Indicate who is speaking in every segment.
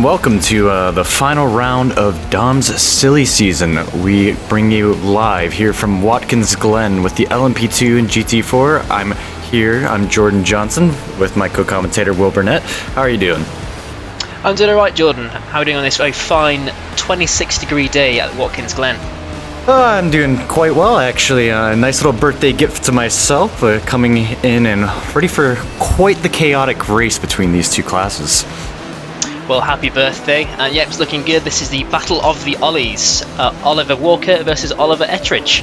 Speaker 1: and welcome to the final round of Dom's Silly Season. We bring you live here from Watkins Glen with the LMP2 and GT4. I'm Jordan Johnson with my co-commentator Will Burnett. How are you doing?
Speaker 2: I'm doing alright, Jordan. How are you doing on this very fine 26-degree day at Watkins Glen?
Speaker 1: I'm doing quite well, actually. A nice little birthday gift to myself, coming in and ready for quite the chaotic race between these two classes.
Speaker 2: Well, happy birthday. And yep, it's looking good. This is the Battle of the Ollies. Oliver Walker versus Oliver Ettridge.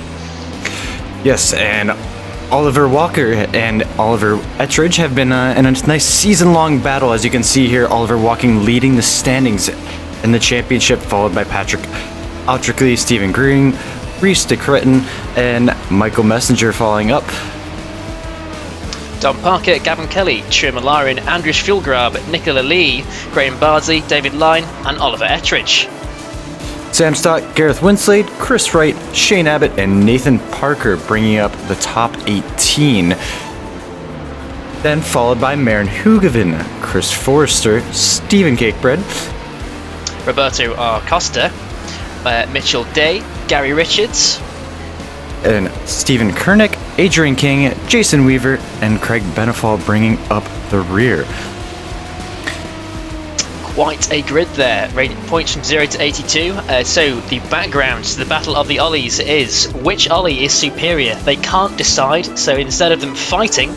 Speaker 1: Yes, and Oliver Walker and Oliver Ettridge have been in a nice season-long battle. As you can see here, Oliver Walking leading the standings in the championship, followed by Patrick Altrickley, Stephen Green, Reese DeCretton, and Michael Messenger following up.
Speaker 2: Don Parker, Gavin Kelly, Tcr League, Andrew Fjulgrab, Nicola Lee, Graham Bardsley, David Lyne, and Oliver Ettridge.
Speaker 1: Sam Stott, Gareth Winsley, Chris Wright, Shane Abbott, and Nathan Parker bringing up the top 18. Then followed by Maren Hugevin, Chris Forrester, Stephen Cakebread,
Speaker 2: Roberto R. Costa, Mitchell Day, Gary Richards,
Speaker 1: and Stephen Kernick, Adrian King, Jason Weaver, and Craig Benefall bringing up the rear.
Speaker 2: Quite a grid there, rating points from 0 to 82. So the background to the Battle of the Ollies is which Ollie is superior. They can't decide, so instead of them fighting,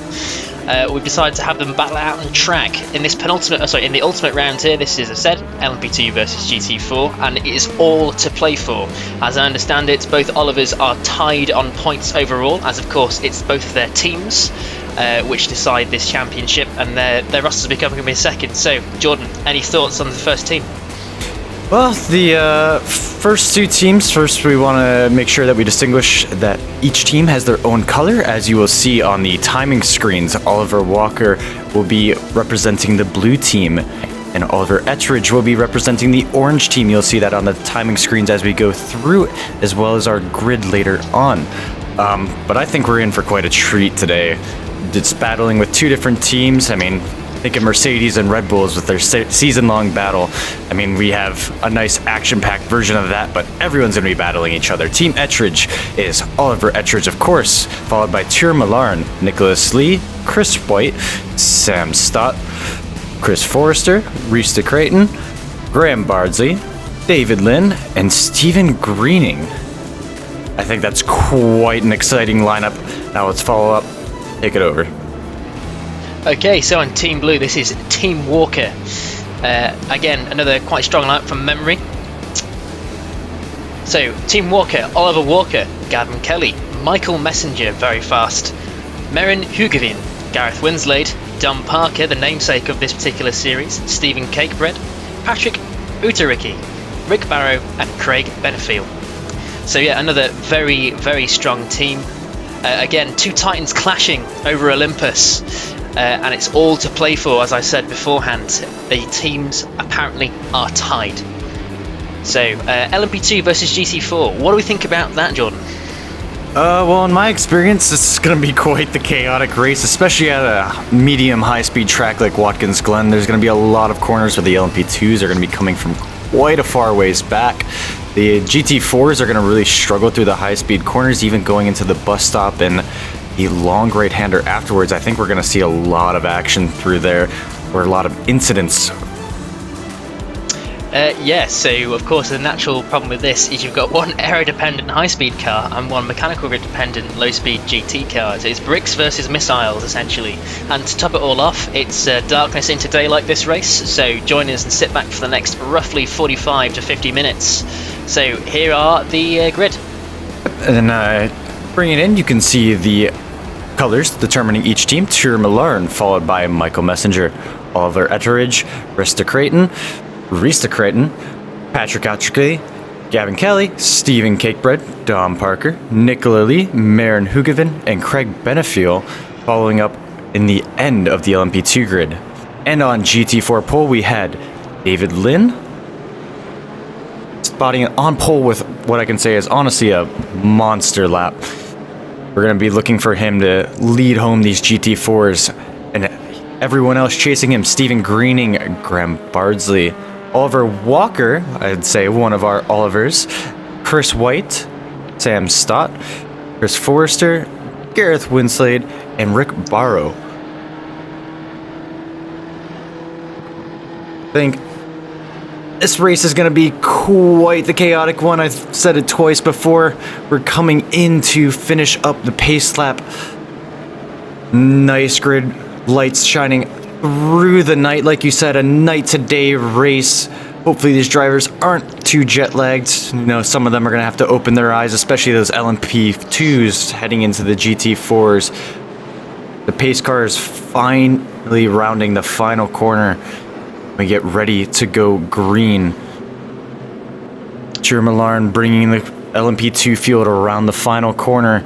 Speaker 2: we've decided to have them battle out on track in this in the ultimate round here. This is, as I said, LMP2 versus GT4, and it is all to play for. As I understand it, both Olivers are tied on points overall, as of course it's both of their teams which decide this championship, and their rosters will be coming in a second. So, Jordan, any thoughts on the first team?
Speaker 1: Well, the first two teams, first we want to make sure that we distinguish that each team has their own color. As you will see on the timing screens, Oliver Walker will be representing the blue team, and Oliver Ettridge will be representing the orange team. You'll see that on the timing screens as we go through, as well as our grid later on. But I think we're in for quite a treat today. It's battling with two different teams. I mean, think of Mercedes and Red Bulls with their season-long battle. I mean, we have a nice action-packed version of that, but everyone's going to be battling each other. Team Ettridge is Oliver Ettridge, of course, followed by Tcr League, Nicholas Lee, Chris White, Sam Stott, Chris Forrester, Reese DeCretton, Graham Bardsley, David Lynn, and Stephen Greening. I think that's quite an exciting lineup. Now let's follow up. Take it over.
Speaker 2: Okay, so on Team Blue, this is Team Walker. Again, another quite strong lineup from memory. So, Team Walker, Oliver Walker, Gavin Kelly, Michael Messenger, very fast, Maren Hugevin, Gareth Winsley, Don Parker, the namesake of this particular series, Stephen Cakebread, Patrick Utericki, Rick Barrow, and Craig Benefield. So yeah, another very, very strong team. Again, two titans clashing over Olympus. And it's all to play for, as I said beforehand. The teams apparently are tied. So, LMP2 versus GT4. What do we think about that, Jordan?
Speaker 1: Well, in my experience, this is going to be quite the chaotic race, especially at a medium high-speed track like Watkins Glen. There's going to be a lot of corners where the LMP2s are going to be coming from quite a far ways back. The GT4s are going to really struggle through the high-speed corners, even going into the bus stop and the long right-hander afterwards. I think we're going to see a lot of action through there, or a lot of incidents.
Speaker 2: So of course the natural problem with this is you've got one aero-dependent high-speed car and one mechanical-dependent low-speed GT car. So it's bricks versus missiles, essentially. And to top it all off, it's darkness into daylight this race, so join us and sit back for the next roughly 45 to 50 minutes. So here are the grid.
Speaker 1: And bringing it in, you can see the colors determining each team. Tcr League, followed by Michael Messenger, Oliver Ettridge, Reese DeCretton, Patrick Altrickley, Gavin Kelly, Stephen Cakebread, Don Parker, Nicola Lee, Maren Hugevin, and Craig Benefield following up in the end of the LMP2 grid. And on GT4 pole, we had David Lynn spotting it on pole with what I can say is honestly a monster lap. We're going to be looking for him to lead home these GT4s, and everyone else chasing him. Stephen Greening, Graham Bardsley, Oliver Walker, I'd say one of our Olivers, Chris White, Sam Stott, Chris Forrester, Gareth Winsley, and Rick Barrow. I think this race is going to be quite the chaotic one. I've said it twice before. We're coming in to finish up the pace lap. Nice grid, lights shining through the night. Like you said, a night to day race. Hopefully these drivers aren't too jet lagged. You know, some of them are going to have to open their eyes, especially those LMP2s heading into the GT4s. The pace car is finally rounding the final corner. We get ready to go green. Tcr League bringing the LMP2 field around the final corner.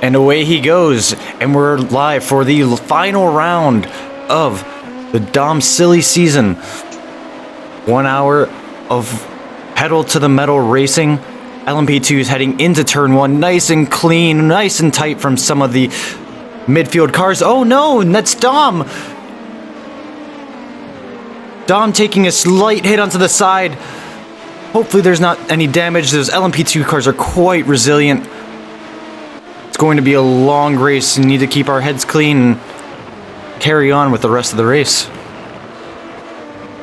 Speaker 1: And away he goes. And we're live for the final round of the Dom Silly season. 1 hour of pedal to the metal racing. LMP2 is heading into turn 1. Nice and clean, nice and tight from some of the midfield cars. Oh no, and that's Dom. Dom taking a slight hit onto the side. Hopefully there's not any damage. Those LMP2 cars are quite resilient. It's going to be a long race. We need to keep our heads clean and carry on with the rest of the race.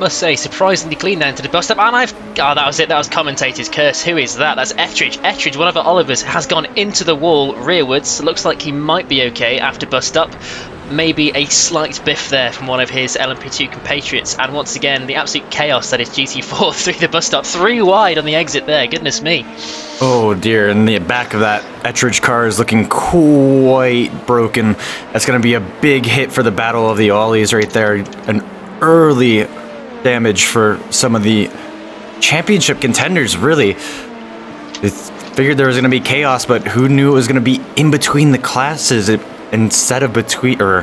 Speaker 2: Must say, surprisingly clean down to the bus stop, and that was it, that was commentator's curse. Who is that? That's Ettridge. Ettridge, one of our Olivers, has gone into the wall rearwards. Looks like he might be okay after bus stop. Maybe a slight biff there from one of his LMP2 compatriots, and once again, the absolute chaos that is GT4 through the bus stop. 3 wide on the exit there, goodness me.
Speaker 1: Oh dear, and the back of that Ettridge car is looking quite broken. That's going to be a big hit for the Battle of the Ollies right there. An early damage for some of the championship contenders, really. They figured there was going to be chaos, but who knew it was going to be in between the classes instead of between, or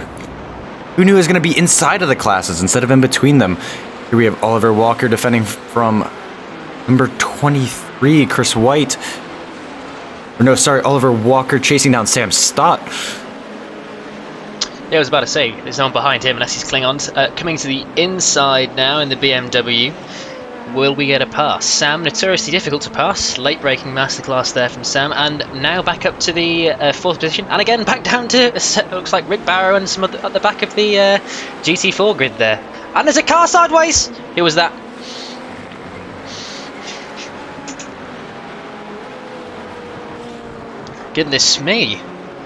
Speaker 1: who knew it was going to be inside of the classes instead of in between them. Here we have Oliver Walker defending from number 23, Chris White. Or no, sorry, Oliver Walker chasing down Sam Stott.
Speaker 2: Yeah, I was about to say, there's no one behind him unless he's Klingons. Coming to the inside now in the BMW. Will we get a pass? Sam, notoriously difficult to pass. Late braking masterclass there from Sam. And now back up to the 4th position. And again, back down to, looks like Rick Barrow and some at the back of the GT4 grid there. And there's a car sideways! Who was that? Goodness me.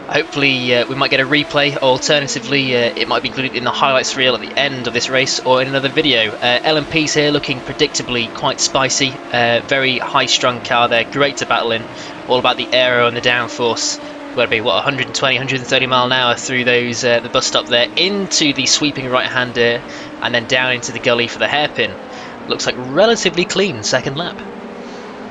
Speaker 2: Hopefully we might get a replay, alternatively it might be included in the highlights reel at the end of this race or in another video. LMP's here looking predictably quite spicy, very high strung car there, great to battle in, all about the aero and the downforce. Got to be, what, 120, 130 mile an hour through those the bus stop there, into the sweeping right hander and then down into the gully for the hairpin. Looks like relatively clean second lap.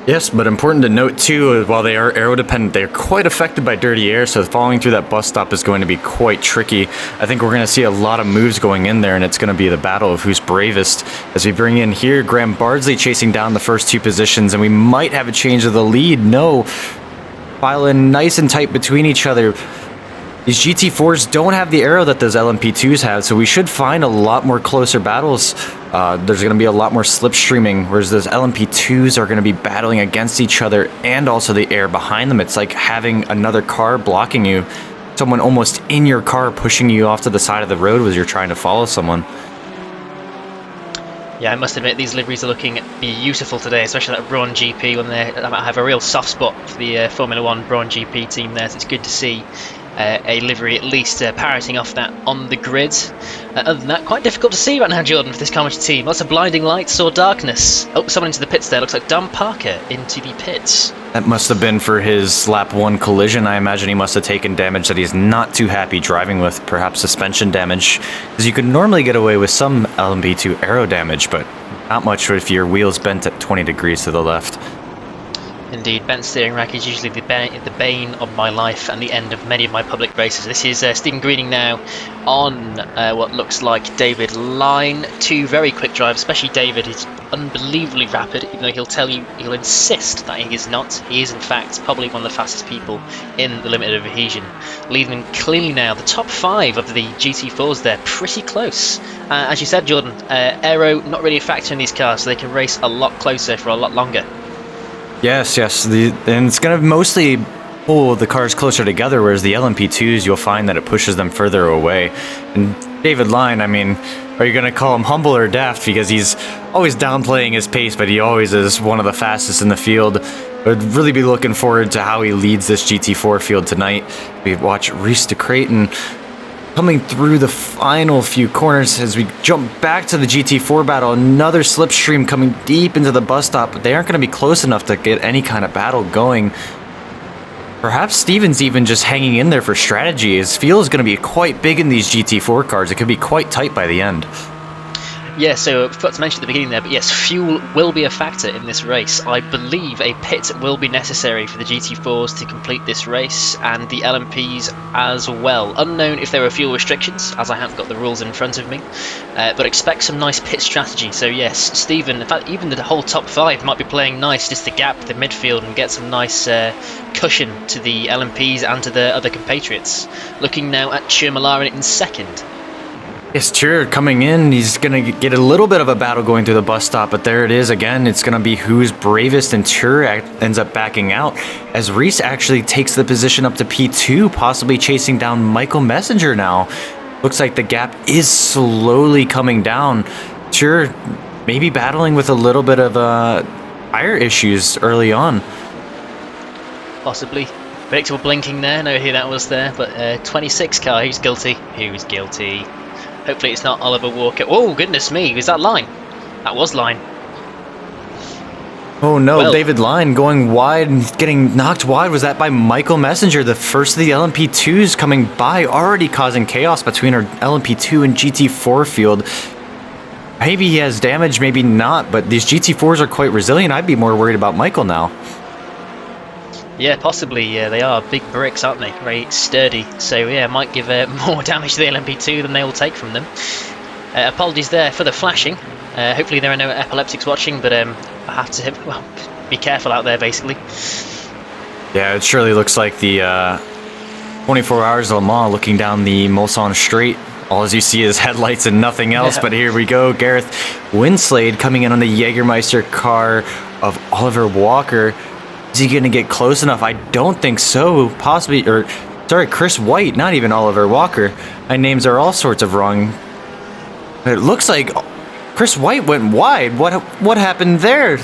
Speaker 1: Yes, but important to note too, while they are aero dependent, they're quite affected by dirty air, so following through that bus stop is going to be quite tricky. I think we're going to see a lot of moves going in there, and it's going to be the battle of who's bravest. As we bring in here, Graham Bardsley chasing down the first 2 positions, and we might have a change of the lead. No, file in nice and tight between each other. These GT4s don't have the aero that those LMP2s have, so we should find a lot more closer battles. There's going to be a lot more slipstreaming, whereas those LMP2s are going to be battling against each other and also the air behind them. It's like having another car blocking you, someone almost in your car pushing you off to the side of the road as you're trying to follow someone.
Speaker 2: Yeah, I must admit these liveries are looking beautiful today, especially that Brawn GP when they have a real soft spot for the Formula 1 Brawn GP team there, so it's good to see a livery at least parroting off that on the grid. Other than that, quite difficult to see right now, Jordan, for this commentary team. Lots of blinding lights or darkness. Oh, someone into the pits there. Looks like Dom Parker into the pits.
Speaker 1: That must have been for his lap 1 collision. I imagine he must have taken damage that he's not too happy driving with, perhaps suspension damage. Because you could normally get away with some LMP2 aero damage, but not much if your wheel's bent at 20 degrees to the left.
Speaker 2: Indeed, bent steering rack is usually the bane of my life and the end of many of my public races. This is Stephen Greening now on what looks like David Line. 2 very quick drives, especially David. He's unbelievably rapid, even though he'll insist that he is not. He is in fact probably one of the fastest people in the limited Adhesion, leading them clearly now. The top 5 of the GT4s there, pretty close. As you said, Jordan, aero not really a factor in these cars, so they can race a lot closer for a lot longer.
Speaker 1: Yes, and it's going to mostly pull the cars closer together, whereas the LMP2s, you'll find that it pushes them further away. And David Line, I mean, are you going to call him humble or daft? Because he's always downplaying his pace, but he always is one of the fastest in the field. I'd really be looking forward to how he leads this GT4 field tonight. We watch Reese de Creighton coming through the final few corners as we jump back to the GT4 battle. Another slipstream coming deep into the bus stop, but they aren't going to be close enough to get any kind of battle going. Perhaps Steven's even just hanging in there for strategy. His fuel is going to be quite big in these GT4 cars. It could be quite tight by the end.
Speaker 2: Yeah, so I forgot to mention at the beginning there, but yes, fuel will be a factor in this race. I believe a pit will be necessary for the GT4s to complete this race, and the LMPs as well. Unknown if there are fuel restrictions, as I haven't got the rules in front of me, but expect some nice pit strategy. So yes, Steven, in fact, even the whole top 5 might be playing nice just to gap the midfield and get some nice cushion to the LMPs and to the other compatriots. Looking now at Churmalarin in second.
Speaker 1: Yes, Tcr coming in, he's going to get a little bit of a battle going through the bus stop, but there it is again. It's going to be who's bravest, and Tcr ends up backing out as Reese actually takes the position up to P2, possibly chasing down Michael Messenger now. Looks like the gap is slowly coming down. Tcr maybe battling with a little bit of tire issues early on.
Speaker 2: Possibly. Predictable blinking there, no who that was there, but 26 car, who's guilty? Who's guilty? Hopefully it's not Oliver Walker. Oh, goodness me, was that Line? That was Line.
Speaker 1: Oh no, well, David Line going wide and getting knocked wide. Was that by Michael Messenger? The first of the LMP2s coming by, already causing chaos between our LMP2 and GT4 field. Maybe he has damage, maybe not, but these GT4s are quite resilient. I'd be more worried about Michael now.
Speaker 2: Yeah, possibly. Yeah, they are big bricks, aren't they? Very sturdy. So yeah, might give more damage to the LMP2 than they will take from them. Apologies there for the flashing. Hopefully there are no epileptics watching, but I have to be careful out there, basically.
Speaker 1: Yeah, it surely looks like the 24 Hours of Le Mans looking down the Mulsanne Straight. All as you see is headlights and nothing else, but here we go. Gareth Winsley coming in on the Jägermeister car of Oliver Walker. Is he going to get close enough? I don't think so. Possibly, or sorry, Chris White, not even Oliver Walker. My names are all sorts of wrong. It looks like Chris White went wide. What happened there?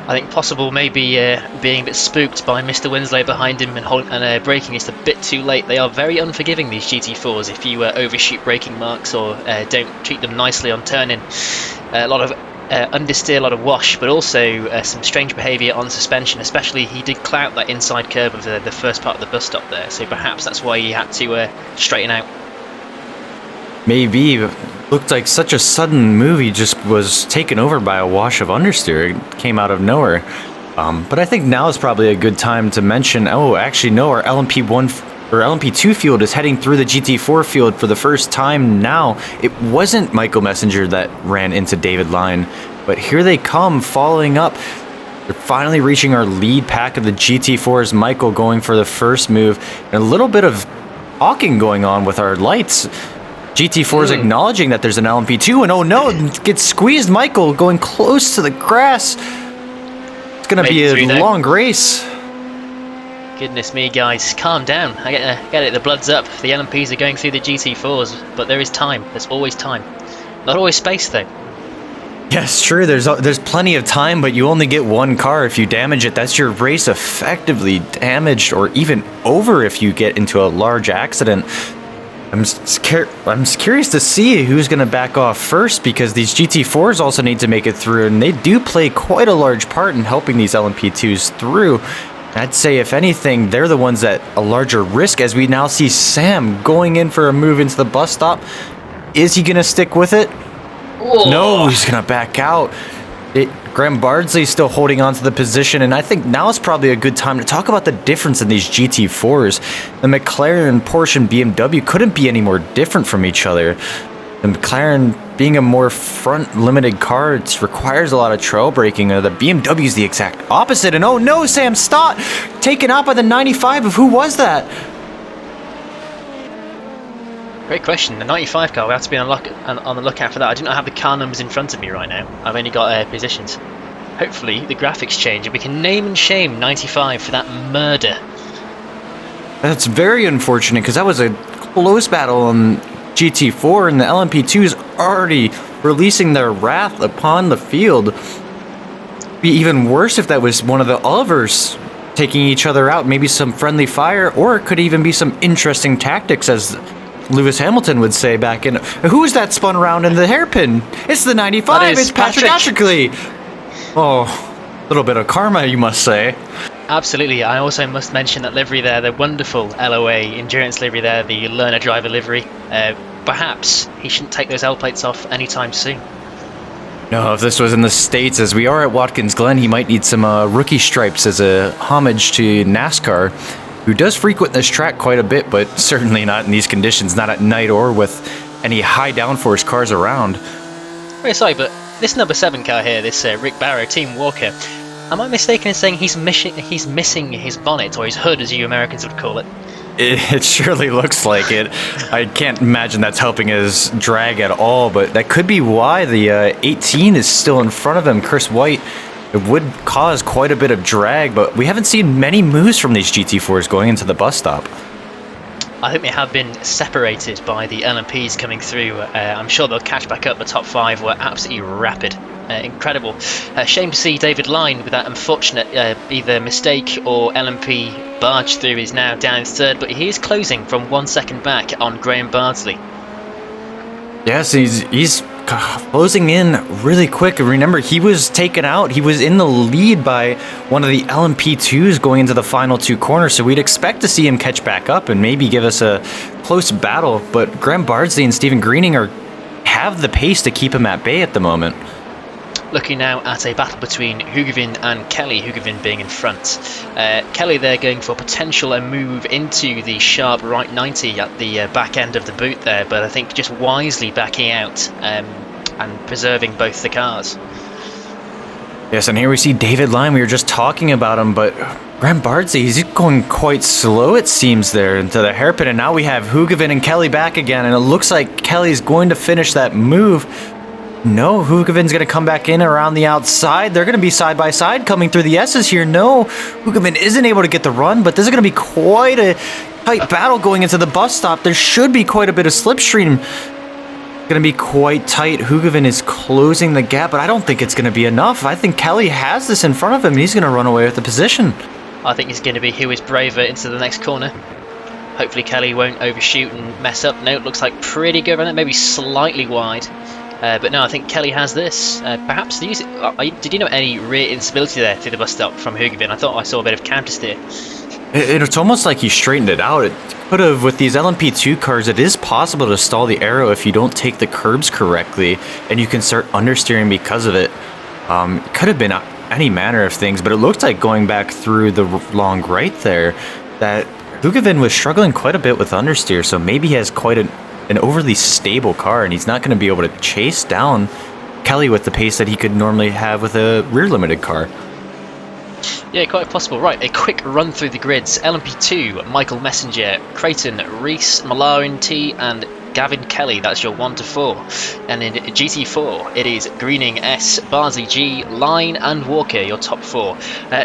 Speaker 2: I think possible maybe being a bit spooked by Mr. Winslow behind him and braking just a bit too late. They are very unforgiving, these GT4s, if you overshoot braking marks or don't treat them nicely on turn-in. A lot of understeer, a lot of wash, but also some strange behaviour on suspension. Especially he did clout that inside curve of the first part of the bus stop there, so perhaps that's why he had to straighten out.
Speaker 1: Maybe. Looked like such a sudden move. He just was taken over by a wash of understeer. It came out of nowhere. But I think now is probably a good time to mention, oh, actually no, our LMP1 or LMP2 field is heading through the GT4 field for the first time now. It wasn't Michael Messenger that ran into David Line, but here they come following up. They're finally reaching our lead pack of the GT4s. Michael going for the first move, and a little bit of talking going on with our lights. GT4 is acknowledging that there's an LMP2, and oh no, it gets squeezed. Michael going close to the grass. It's going to be a long race.
Speaker 2: Goodness me, guys, calm down. I get it, the blood's up. The LMPs are going through the GT4s, but there is time. There's always time. Not always space, though.
Speaker 1: Yes, true. There's plenty of time, but you only get one car. If you damage it, that's your race effectively damaged, or even over if you get into a large accident. I'm curious to see who's going to back off first, because these GT4s also need to make it through, and they do play quite a large part in helping these LMP2s through. I'd say, if anything, they're the ones at a larger risk, as we now see Sam going in for a move into the bus stop. Is he going to stick with it? Whoa. No, he's going to back out. Graham Bardsley still holding on to the position, and I think now is probably a good time to talk about the difference in these GT4s. The McLaren, Porsche, and BMW couldn't be any more different from each other. The McLaren, being a more front-limited car, it requires a lot of trail braking. The BMW is the exact opposite. And oh no, Sam Stott taken out by the 95 of who was that?
Speaker 2: Great question. The 95 car, we have to be on the lookout for that. I do not have the car numbers in front of me right now. I've only got positions. Hopefully the graphics change and we can name and shame 95 for that murder.
Speaker 1: That's very unfortunate because that was a close battle on GT4, and the LMP2 is already releasing their wrath upon the field. It'd be even worse if that was one of the Olivers taking each other out, maybe some friendly fire, or it could even be some interesting tactics, as Lewis Hamilton would say back in... Who's that spun around in the hairpin? It's the 95, it's Patrick Ashley. Oh, a little bit of karma, you must say.
Speaker 2: Absolutely. I also must mention that livery there, the wonderful LOA endurance livery there, the learner driver livery. Perhaps he shouldn't take those L plates off anytime soon.
Speaker 1: No, if this was in the States, as we are at Watkins Glen, he might need some rookie stripes as a homage to NASCAR, who does frequent this track quite a bit, but certainly not in these conditions, not at night or with any high downforce cars around.
Speaker 2: Wait, sorry, but this number 7 car here, this Rick Barrow, Team Walker, am I mistaken in saying he's missing his bonnet, or his hood, as you Americans would call it?
Speaker 1: It surely looks like it. I can't imagine that's helping his drag at all, but that could be why the 18 is still in front of him, Chris White. It would cause quite a bit of drag, but we haven't seen many moves from these GT4s going into the bus stop.
Speaker 2: I think they have been separated by the LMPs coming through. I'm sure they'll catch back up. The top 5 were absolutely rapid. Incredible. Shame to see David Line with that unfortunate either mistake or LMP barge through. Is now down in 3rd, but he is closing from 1 second back on Graham Bardsley.
Speaker 1: Yes, he's closing in really quick. Remember, he was taken out. He was in the lead by one of the LMP2s going into the final 2 corners, so we'd expect to see him catch back up and maybe give us a close battle, but Graham Bardsley and Stephen Greening have the pace to keep him at bay at the moment.
Speaker 2: Looking now at a battle between Hugevin and Kelly, Hugevin being in front. Kelly there going for potential a move into the sharp right 90 at the back end of the boot there, but I think just wisely backing out and preserving both the cars.
Speaker 1: Yes, and here we see David Line. We were just talking about him, but Graham Bardsley, he's going quite slow, it seems, there into the hairpin, and now we have Hugevin and Kelly back again, and it looks like Kelly's going to finish that move. No, Hugevin's going to come back in around the outside. They're going to be side by side coming through the S's here. No, Hugevin isn't able to get the run, but this is going to be quite a tight battle going into the bus stop. There should be quite a bit of slipstream. Going to be quite tight. Hugevin is closing the gap, but I don't think it's going to be enough. I think Kelly has this in front of him, and he's going to run away with the position.
Speaker 2: I think it's going to be who is braver into the next corner. Hopefully Kelly won't overshoot and mess up. No, it looks like pretty good run. Maybe slightly wide. But no, I think Kelly has this. Perhaps did you know any rear instability there through the bus stop from Hugevin? I thought I saw a bit of counter steer.
Speaker 1: It's almost like he straightened it out. It could have, with these LMP2 cars, it is possible to stall the aero if you don't take the curbs correctly, and you can start understeering because of it. It could have been any manner of things, but it looked like going back through the long right there that Hugevin was struggling quite a bit with understeer, so maybe he has quite an overly stable car, and he's not going to be able to chase down Kelly with the pace that he could normally have with a rear limited car.
Speaker 2: Yeah, quite possible. Right, a quick run through the grids. LMP2, Michael Messenger, Creighton, Reese, Malarin T, and Gavin Kelly. That's your 1 to 4. And in GT4, it is Greening S, Barsley G, Line, and Walker, your top 4.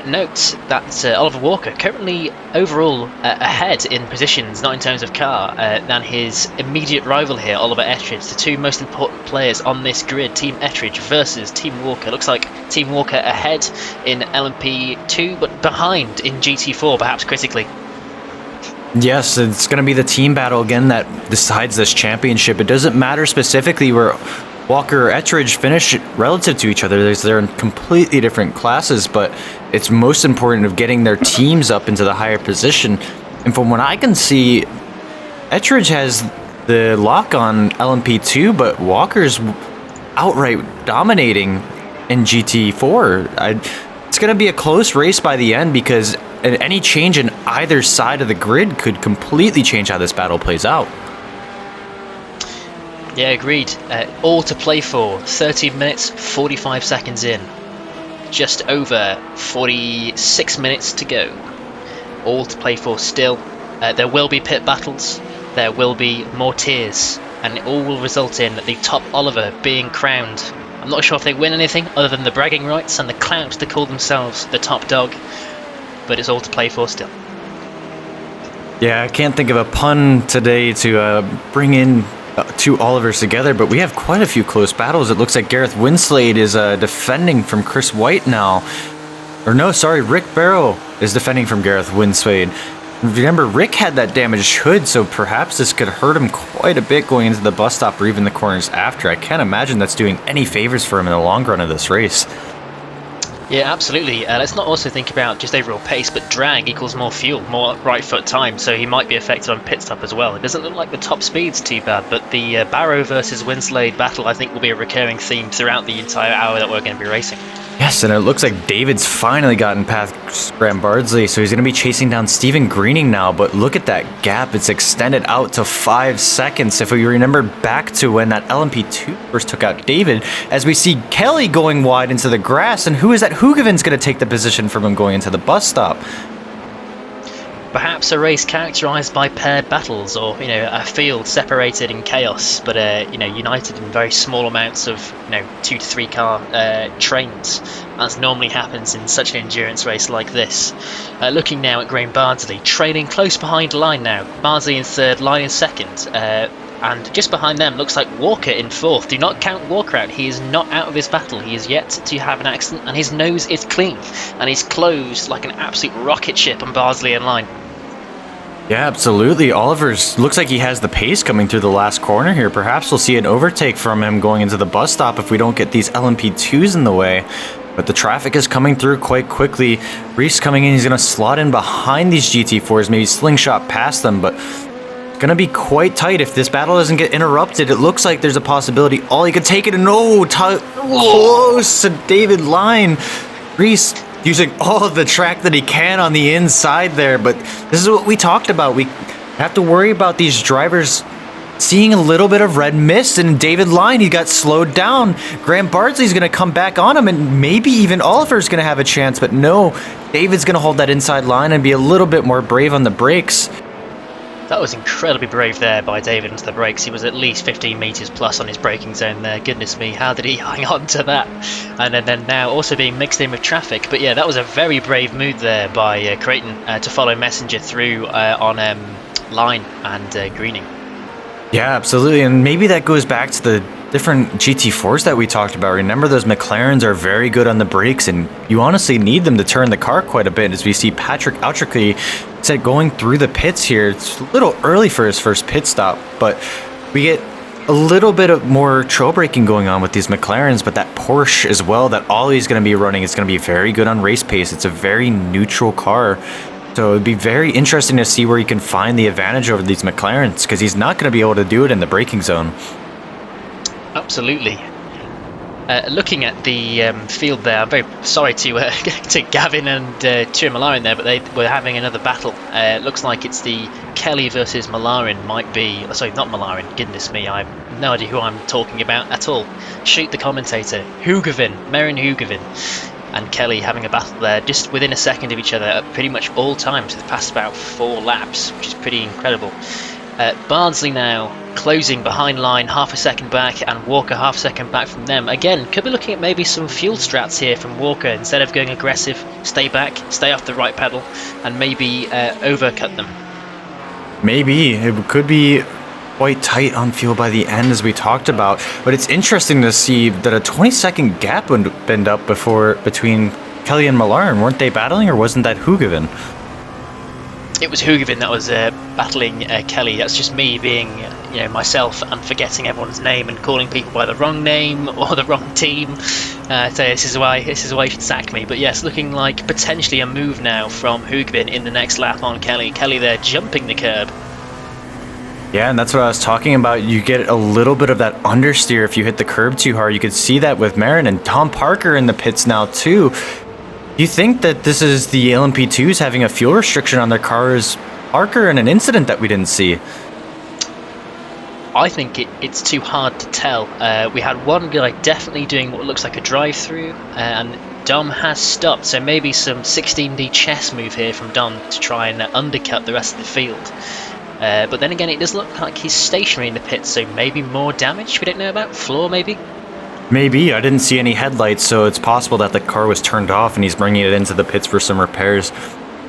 Speaker 2: Note that Oliver Walker currently overall ahead in positions, not in terms of car, than his immediate rival here, Oliver Ettridge. The 2 most important players on this grid, Team Ettridge versus Team Walker. Looks like Team Walker ahead in LMP2, but behind in GT4, perhaps critically.
Speaker 1: Yes, it's going to be the team battle again that decides this championship. It doesn't matter specifically where Walker or Ettridge finish relative to each other. They're in completely different classes, but it's most important of getting their teams up into the higher position. And from what I can see, Ettridge has the lock on LMP2, but Walker's outright dominating in GT4. It's going to be a close race by the end because any change in either side of the grid could completely change how this battle plays out.
Speaker 2: Yeah, agreed. All to play for. 13 minutes, 45 seconds in. Just over 46 minutes to go. All to play for still. There will be pit battles. There will be more tiers. And it all will result in the top Oliver being crowned. I'm not sure if they win anything other than the bragging rights and the clout to call themselves the top dog. But it's all to play for still.
Speaker 1: Yeah, I can't think of a pun today to bring in two Olivers together, but we have quite a few close battles. It looks like Gareth Winsley is defending from Chris White now. Or no, sorry, Rick Barrow is defending from Gareth Winsley. Remember, Rick had that damaged hood, so perhaps this could hurt him quite a bit going into the bus stop or even the corners after. I can't imagine that's doing any favors for him in the long run of this race.
Speaker 2: Yeah, absolutely. Let's not also think about just overall pace, but drag equals more fuel, more right foot time, so he might be affected on pit stop as well. It doesn't look like the top speed's too bad, but the Barrow versus Winslade battle I think will be a recurring theme throughout the entire hour that we're going to be racing.
Speaker 1: Yes, and it looks like David's finally gotten past Graham Bardsley, so he's going to be chasing down Stephen Greening now, but look at that gap. It's extended out to 5 seconds. If we remember back to when that LMP2 first took out David, as we see Kelly going wide into the grass, and who is that? Hoogavin's going to take the position from him going into the bus stop.
Speaker 2: Perhaps a race characterised by paired battles, or a field separated in chaos, but united in very small amounts of 2 to 3 car trains, as normally happens in such an endurance race like this. Looking now at Graham Bardsley, trailing close behind line now. Bardsley in third, line in second. And just behind them looks like Walker in fourth. Do not count Walker out. He is not out of this battle. He is yet to have an accident, and his nose is clean, and he's closed like an absolute rocket ship on Bardsley in line.
Speaker 1: Yeah, absolutely. Oliver's looks like he has the pace coming through the last corner here. Perhaps we'll see an overtake from him going into the bus stop if we don't get these LMP2s in the way. But the traffic is coming through quite quickly. Reese coming in, he's going to slot in behind these GT4s, maybe slingshot past them, but going to be quite tight if this battle doesn't get interrupted. It looks like there's a possibility Ollie could take it, and close to David Line. Reese using all of the track that he can on the inside there, but this is what we talked about. We have to worry about these drivers seeing a little bit of red mist, and David Line, he got slowed down. Graham Bardsley's going to come back on him, and maybe even Oliver's going to have a chance, but no, David's going to hold that inside line and be a little bit more brave on the brakes.
Speaker 2: That was incredibly brave there by David into the brakes. He was at least 15 metres plus on his braking zone there. Goodness me, how did he hang on to that? And then now also being mixed in with traffic. But yeah, that was a very brave move there by Creighton to follow Messenger through on Line and Greening.
Speaker 1: Yeah, absolutely. And maybe that goes back to the different GT4s that we talked about. Remember, those McLarens are very good on the brakes, and you honestly need them to turn the car quite a bit. As we see Patrick Autrickley said going through the pits here, it's a little early for his first pit stop, but we get a little bit of more trail braking going on with these McLarens, but that Porsche as well that Ollie's going to be running is going to be very good on race pace. It's a very neutral car. So it'd be very interesting to see where he can find the advantage over these McLarens, because he's not going to be able to do it in the braking zone.
Speaker 2: Absolutely. Looking at the field there, I'm very sorry to Gavin and Tcr League there, but they were having another battle. Looks like it's the Kelly versus Malarin might be... Sorry, not Malarin, goodness me, I have no idea who I'm talking about at all. Shoot the commentator. Merrin Hugavin and Kelly having a battle there just within a second of each other at pretty much all times. They've passed about 4 laps, which is pretty incredible. Bardsley now closing behind line, half a second back, and Walker half a second back from them. Again, could be looking at maybe some fuel strats here from Walker. Instead of going aggressive, stay back, stay off the right pedal, and maybe overcut them.
Speaker 1: Maybe. It could be quite tight on fuel by the end, as we talked about. But it's interesting to see that a 20-second gap would bend up between Kelly and Malarin. Weren't they battling, or wasn't that Hugavin?
Speaker 2: It was Hugavin that was battling Kelly. That's just me being, myself and forgetting everyone's name and calling people by the wrong name or the wrong team. So this is why you should sack me. But yes, looking like potentially a move now from Hugavin in the next lap on Kelly. Kelly there jumping the curb.
Speaker 1: Yeah, and that's what I was talking about. You get a little bit of that understeer if you hit the curb too hard. You could see that with Marin and Tom Parker in the pits now too. Do you think that this is the LMP2s having a fuel restriction on their cars, Parker, and an incident that we didn't see?
Speaker 2: I think it's too hard to tell. We had one guy definitely doing what looks like a drive-through, and Dom has stopped, so maybe some 16D chess move here from Dom to try and undercut the rest of the field. But then again, it does look like he's stationary in the pits, so maybe more damage we don't know about? Floor, maybe?
Speaker 1: Maybe. I didn't see any headlights, so it's possible that the car was turned off and he's bringing it into the pits for some repairs.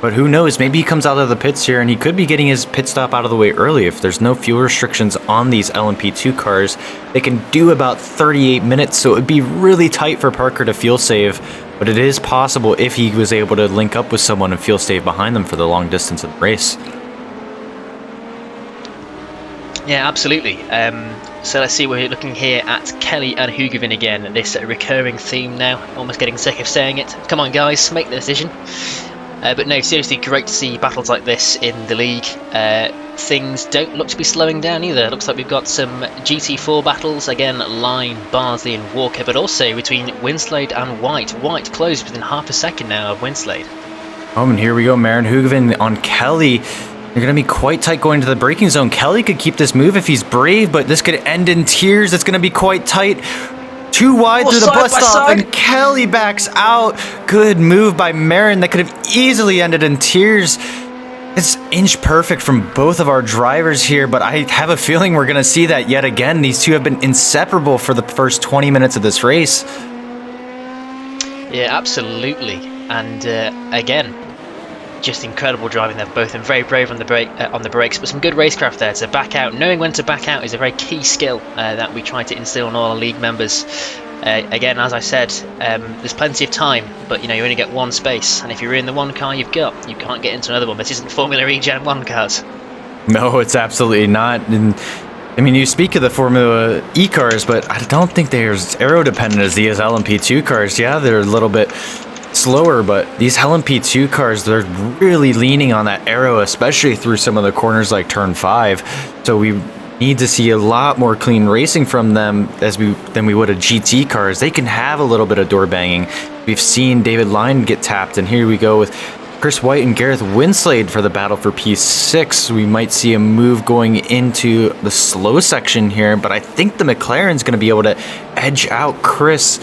Speaker 1: But who knows, maybe he comes out of the pits here and he could be getting his pit stop out of the way early. If there's no fuel restrictions on these LMP2 cars, they can do about 38 minutes, so it would be really tight for Parker to fuel save. But it is possible if he was able to link up with someone and fuel save behind them for the long distance of the race.
Speaker 2: Yeah, absolutely. So let's see, we're looking here at Kelly and Hugevin again. This recurring theme now, almost getting sick of saying it. Come on guys, make the decision. But no, seriously, great to see battles like this in the league. Things don't look to be slowing down either. It looks like we've got some GT4 battles, again, Line, Barnsley and Walker, but also between Winslade and White. White closed within half a second now of Winslade.
Speaker 1: Oh, and here we go, Marin Hugevin on Kelly. They're going to be quite tight going to the braking zone. Kelly could keep this move if he's brave, but this could end in tears. It's going to be quite tight. Too wide through the bus stop, and Kelly backs out. Good move by Marin. That could have easily ended in tears. It's inch perfect from both of our drivers here, but I have a feeling we're going to see that yet again. These two have been inseparable for the first 20 minutes of this race.
Speaker 2: Yeah, absolutely. And again, just incredible driving there, both, and very brave on the brakes, but some good racecraft there to back out. Knowing when to back out is a very key skill that we try to instill in all our league members. Again, as I said, there's plenty of time, but you only get one space, and if you're in the one car you've got, you can't get into another one. This isn't Formula E Gen 1 cars.
Speaker 1: No, it's absolutely not. And I mean, you speak of the Formula E cars, but I don't think they're as aero dependent as these LMP2 cars. Yeah, they're a little bit slower, but these LMP2 cars, they're really leaning on that aero, especially through some of the corners like turn 5. So we need to see a lot more clean racing from them than we would a GT cars. They can have a little bit of door banging. We've seen David Line get tapped, and here we go with Chris White and Gareth Winslade for the battle for P6. We might see a move going into the slow section here, but I think the McLaren's going to be able to edge out Chris.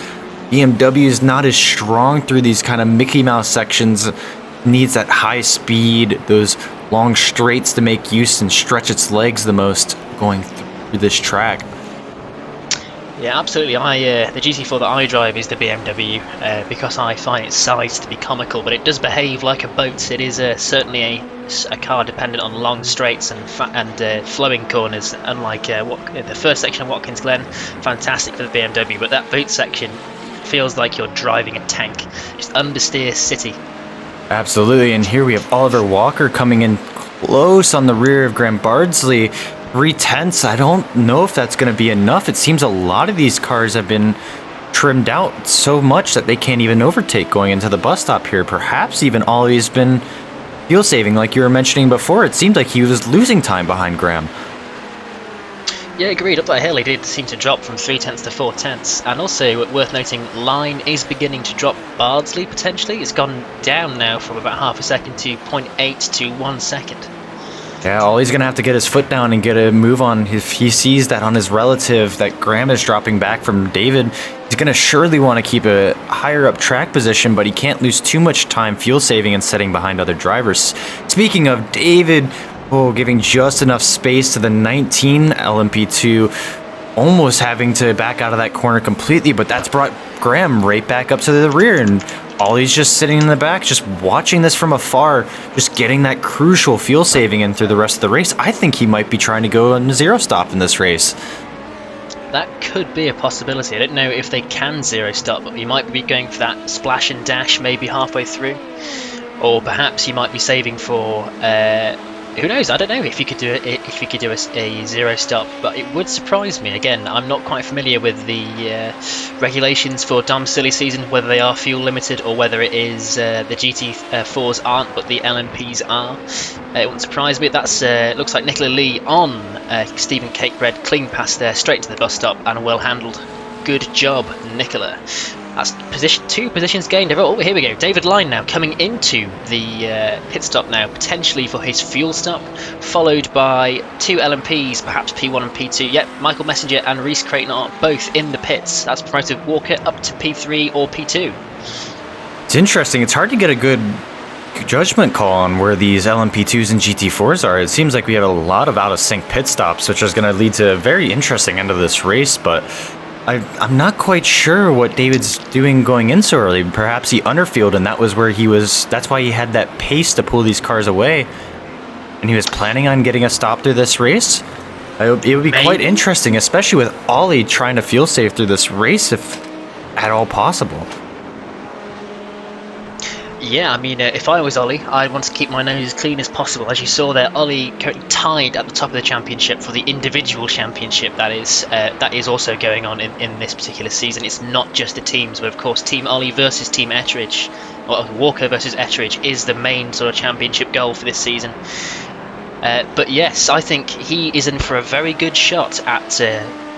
Speaker 1: BMW is not as strong through these kind of Mickey Mouse sections. Needs that high speed, those long straights to make use and stretch its legs the most going through this track.
Speaker 2: Yeah, absolutely. The GT4 that I drive is the BMW because I find its size to be comical, but it does behave like a boat. It is certainly a car dependent on long straights and flowing corners, unlike the first section of Watkins Glen. Fantastic for the BMW, but that boot section feels like you're driving a tank. Just understeer city.
Speaker 1: Absolutely, and here we have Oliver Walker coming in close on the rear of Graham Bardsley. 3/10. I don't know if that's going to be enough. It seems a lot of these cars have been trimmed out so much that they can't even overtake going into the bus stop here. Perhaps even Ollie's been fuel saving like you were mentioning before. It seemed like he was losing time behind Graham.
Speaker 2: Yeah, agreed. Up that hill, he did seem to drop from 3/10 to 4/10. And also, worth noting, Line is beginning to drop Bardsley potentially. It's gone down now from about half a second to 0.8 to 1 second.
Speaker 1: Yeah, Ollie's going to have to get his foot down and get a move on. If he sees that on his relative, that Graham is dropping back from David, he's going to surely want to keep a higher up track position, but he can't lose too much time fuel saving and setting behind other drivers. Speaking of David, giving just enough space to the 19 LMP2, almost having to back out of that corner completely, but that's brought Graham right back up to the rear, and Ollie's just sitting in the back, just watching this from afar, just getting that crucial fuel saving in through the rest of the race. I think he might be trying to go on a zero stop in this race.
Speaker 2: That could be a possibility. I don't know if they can zero stop, but he might be going for that splash and dash maybe halfway through, or perhaps he might be saving for who knows? I don't know if you could do it. If you could do a zero stop, but it would surprise me. Again, I'm not quite familiar with the regulations for Dom's silly season, whether they are fuel limited or whether it is the GT4s aren't, but the LMPs are. It wouldn't surprise me. That's looks like Nicola Lee on Stephen Cakebread, clean past there, straight to the bus stop, and well handled. Good job, Nicola. That's two positions gained. Oh, here we go. David Line now coming into the pit stop now, potentially for his fuel stop, followed by two LMPs, perhaps P1 and P2. Yep, Michael Messenger and Reese Creighton are both in the pits. That's promoted Walker up to P3 or P2.
Speaker 1: It's interesting. It's hard to get a good judgment call on where these LMP2s and GT4s are. It seems like we have a lot of out-of-sync pit stops, which is going to lead to a very interesting end of this race, but I'm not quite sure what David's doing going in so early. Perhaps he underfielded, and that was where he was. That's why he had that pace to pull these cars away, and he was planning on getting a stop through this race. It would be quite interesting, especially with Ollie trying to feel safe through this race, if at all possible.
Speaker 2: Yeah, I mean, if I was Ollie, I'd want to keep my nose as clean as possible. As you saw there, Ollie currently tied at the top of the championship for the individual championship that is also going on in this particular season. It's not just the teams, but of course Team Ollie versus Team Ettridge, or Walker versus Ettridge, is the main sort of championship goal for this season. But yes, I think he is in for a very good shot at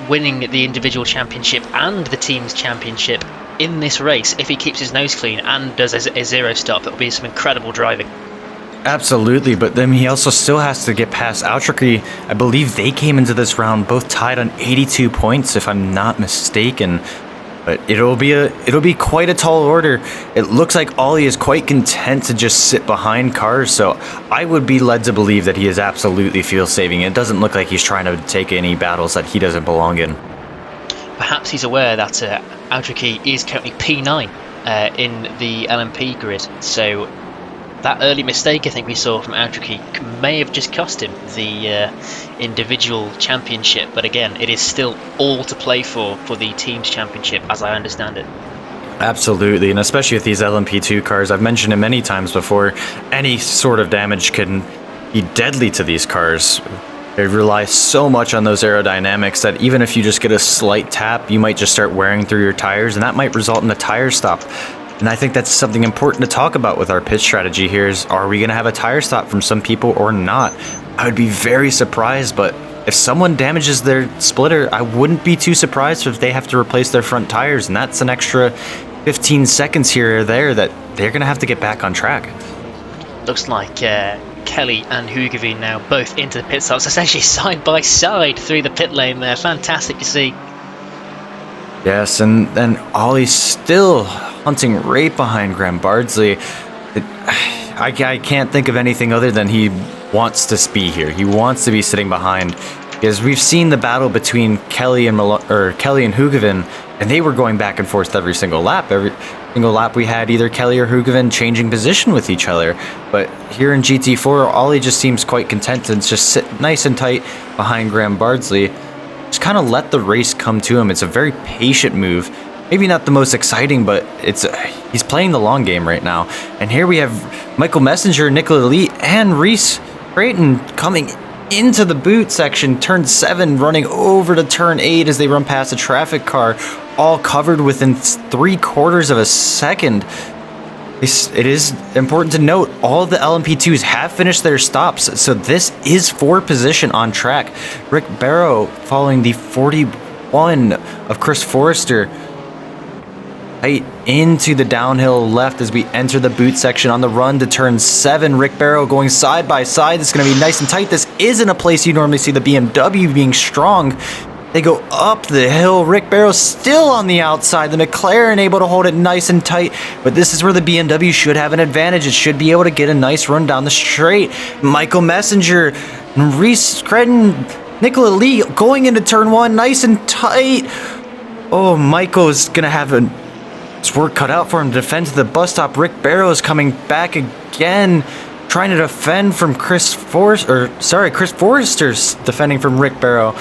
Speaker 2: winning the individual championship and the team's championship in this race if he keeps his nose clean and does a zero stop. That'll be some incredible driving.
Speaker 1: Absolutely, but then he also still has to get past Gt3. I believe they came into this round both tied on 82 points, if I'm not mistaken. But it'll be quite a tall order. It looks like Ollie is quite content to just sit behind cars, so I would be led to believe that he is absolutely field saving. It doesn't look like he's trying to take any battles that he doesn't belong in.
Speaker 2: Perhaps he's aware that Gt3 is currently P9 in the LMP grid, so that early mistake I think we saw from Gt3 may have just cost him the individual championship, but again, it is still all to play for the team's championship, as I understand it.
Speaker 1: Absolutely, and especially with these LMP2 cars, I've mentioned it many times before, any sort of damage can be deadly to these cars. They rely so much on those aerodynamics that even if you just get a slight tap, you might just start wearing through your tires, and that might result in a tire stop. And I think that's something important to talk about with our pit strategy here is, are we going to have a tire stop from some people or not? I would be very surprised, but if someone damages their splitter, I wouldn't be too surprised if they have to replace their front tires, and that's an extra 15 seconds here or there that they're going to have to get back on track.
Speaker 2: Looks like Kelly and Hugavine now both into the pit stops, essentially side by side through the pit lane there. Fantastic to see.
Speaker 1: Yes, and then Ollie's still hunting right behind Graham Bardsley. I can't think of anything other than he wants to be here. He wants to be sitting behind, because we've seen the battle between Kelly and Hugavine, and they were going back and forth every single lap. Every single lap we had either Kelly or Hugavine changing position with each other. But here in GT4, Ollie just seems quite content to just sit nice and tight behind Graham Bardsley. Just kind of let the race come to him. It's a very patient move. Maybe not the most exciting, but he's playing the long game right now. And here we have Michael Messenger, Nicola Lee, and Reese Creighton coming into the boot section, turn 7, running over to turn 8 as they run past a traffic car, all covered within 3/4 of a second. It is important to note, all of the LMP2s have finished their stops, so this is for position on track. Rick Barrow following the 41 of Chris Forrester. Right into the downhill left as we enter the boot section on the run to turn 7. Rick Barrow going side by side. This is going to be nice and tight. This isn't a place you normally see the BMW being strong. They go up the hill. Rick Barrow still on the outside. The McLaren able to hold it nice and tight. But this is where the BMW should have an advantage. It should be able to get a nice run down the straight. Michael Messenger, Reese Creighton, Nicola Lee going into turn 1 nice and tight. Oh, Michael's going to have it's work cut out for him to defend to the bus stop. Rick Barrow is coming back again, trying to defend from Chris Forrester's defending from Rick Barrow.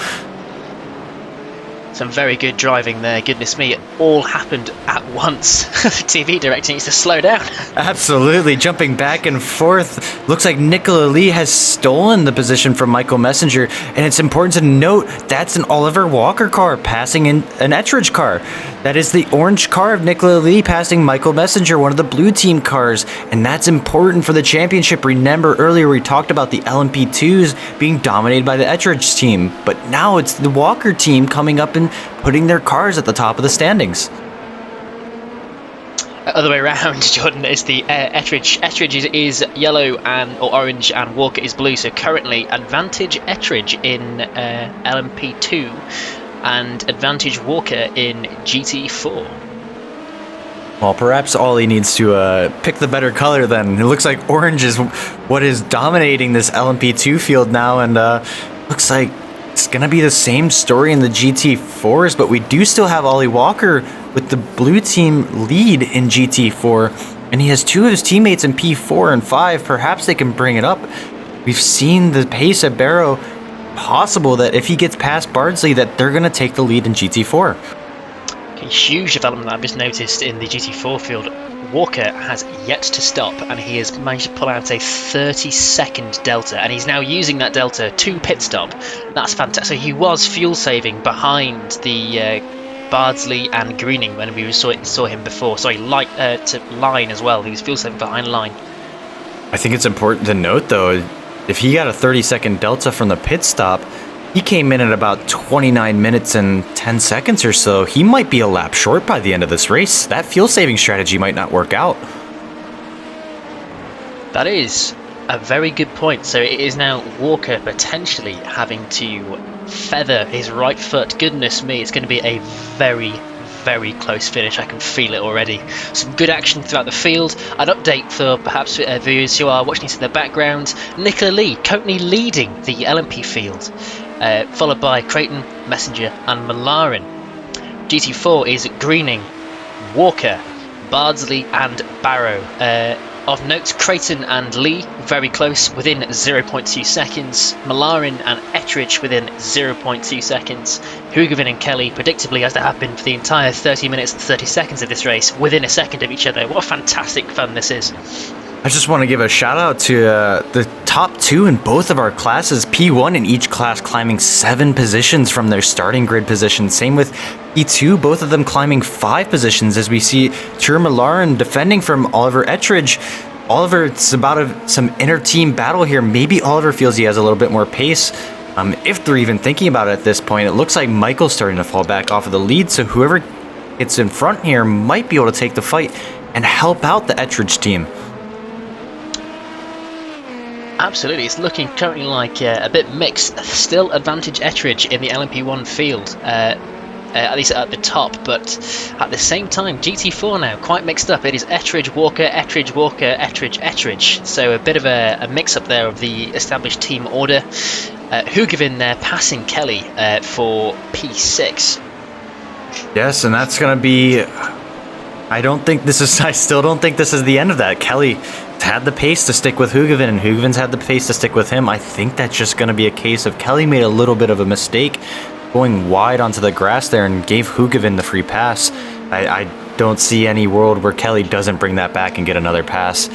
Speaker 2: Some very good driving there. Goodness me, it all happened at once. The TV director needs to slow down.
Speaker 1: Absolutely, jumping back and forth. Looks like Nicola Lee has stolen the position from Michael Messenger, and it's important to note that's an Oliver Walker car passing in an Ettridge car. That is the orange car of Nicola Lee passing Michael Messenger, one of the blue team cars, and that's important for the championship. Remember earlier we talked about the LMP2s being dominated by the Ettridge team, but now it's the Walker team coming up and putting their cars at the top of the standings.
Speaker 2: Other way around, Jordan, is the Ettridge. Ettridge is yellow or orange, and Walker is blue. So currently, advantage Ettridge in LMP2 and advantage Walker in GT4.
Speaker 1: Well, perhaps all he needs to pick the better color then. It looks like orange is what is dominating this LMP2 field now, and looks like it's going to be the same story in the GT4s, but we do still have Ollie Walker with the blue team lead in GT4, and he has two of his teammates in P4 and 5. Perhaps they can bring it up. We've seen the pace at Barrow. Possible that if he gets past Bardsley that they're going to take the lead in GT4.
Speaker 2: A huge development that I've just noticed in the GT4 field. Walker has yet to stop, and he has managed to pull out a 30-second delta, and he's now using that delta to pit stop. That's fantastic. So he was fuel saving behind the Bardsley and Greening when we saw him before. Sorry, to Line as well. He was fuel saving behind Line.
Speaker 1: I think it's important to note though, if he got a 30-second delta from the pit stop, he came in at about 29 minutes and 10 seconds or so. He might be a lap short by the end of this race. That fuel-saving strategy might not work out.
Speaker 2: That is a very good point. So it is now Walker potentially having to feather his right foot. Goodness me, it's going to be a very, very close finish. I can feel it already. Some good action throughout the field. An update for perhaps viewers who are watching this in the background. Nicola Lee currently leading the LMP field. Followed by Creighton, Messenger and Malarin. GT4 is Greening, Walker, Bardsley and Barrow. Of note, Creighton and Lee very close, within 0.2 seconds. Malarin and Ettridge within 0.2 seconds. Hugavin and Kelly, predictably as they have been for the entire 30 minutes and 30 seconds of this race, within a second of each other. What fantastic fun this is.
Speaker 1: I just want to give a shout out to the top two in both of our classes. P1 in each class climbing 7 positions from their starting grid position. Same with P2, both of them climbing 5 positions as we see Tcr League defending from Oliver Ettridge. Oliver, it's about some inter-team battle here. Maybe Oliver feels he has a little bit more pace. If they're even thinking about it at this point, it looks like Michael's starting to fall back off of the lead. So whoever gets in front here might be able to take the fight and help out the Ettridge team.
Speaker 2: Absolutely, it's looking currently like a bit mixed. Still advantage Ettridge in the LMP1 field, at least at the top, but at the same time, GT4 now quite mixed up. It is Ettridge, Walker, Ettridge, Walker, Ettridge, Ettridge. So a bit of a mix-up there of the established team order. Hugavin there passing Kelly for P6.
Speaker 1: Yes, and that's going to be... I still don't think this is the end of that. Kelly had the pace to stick with Hugavin, and Hugavin's had the pace to stick with him. I think that's just going to be a case of Kelly made a little bit of a mistake going wide onto the grass there and gave Hugavin the free pass. I don't see any world where Kelly doesn't bring that back and get another pass.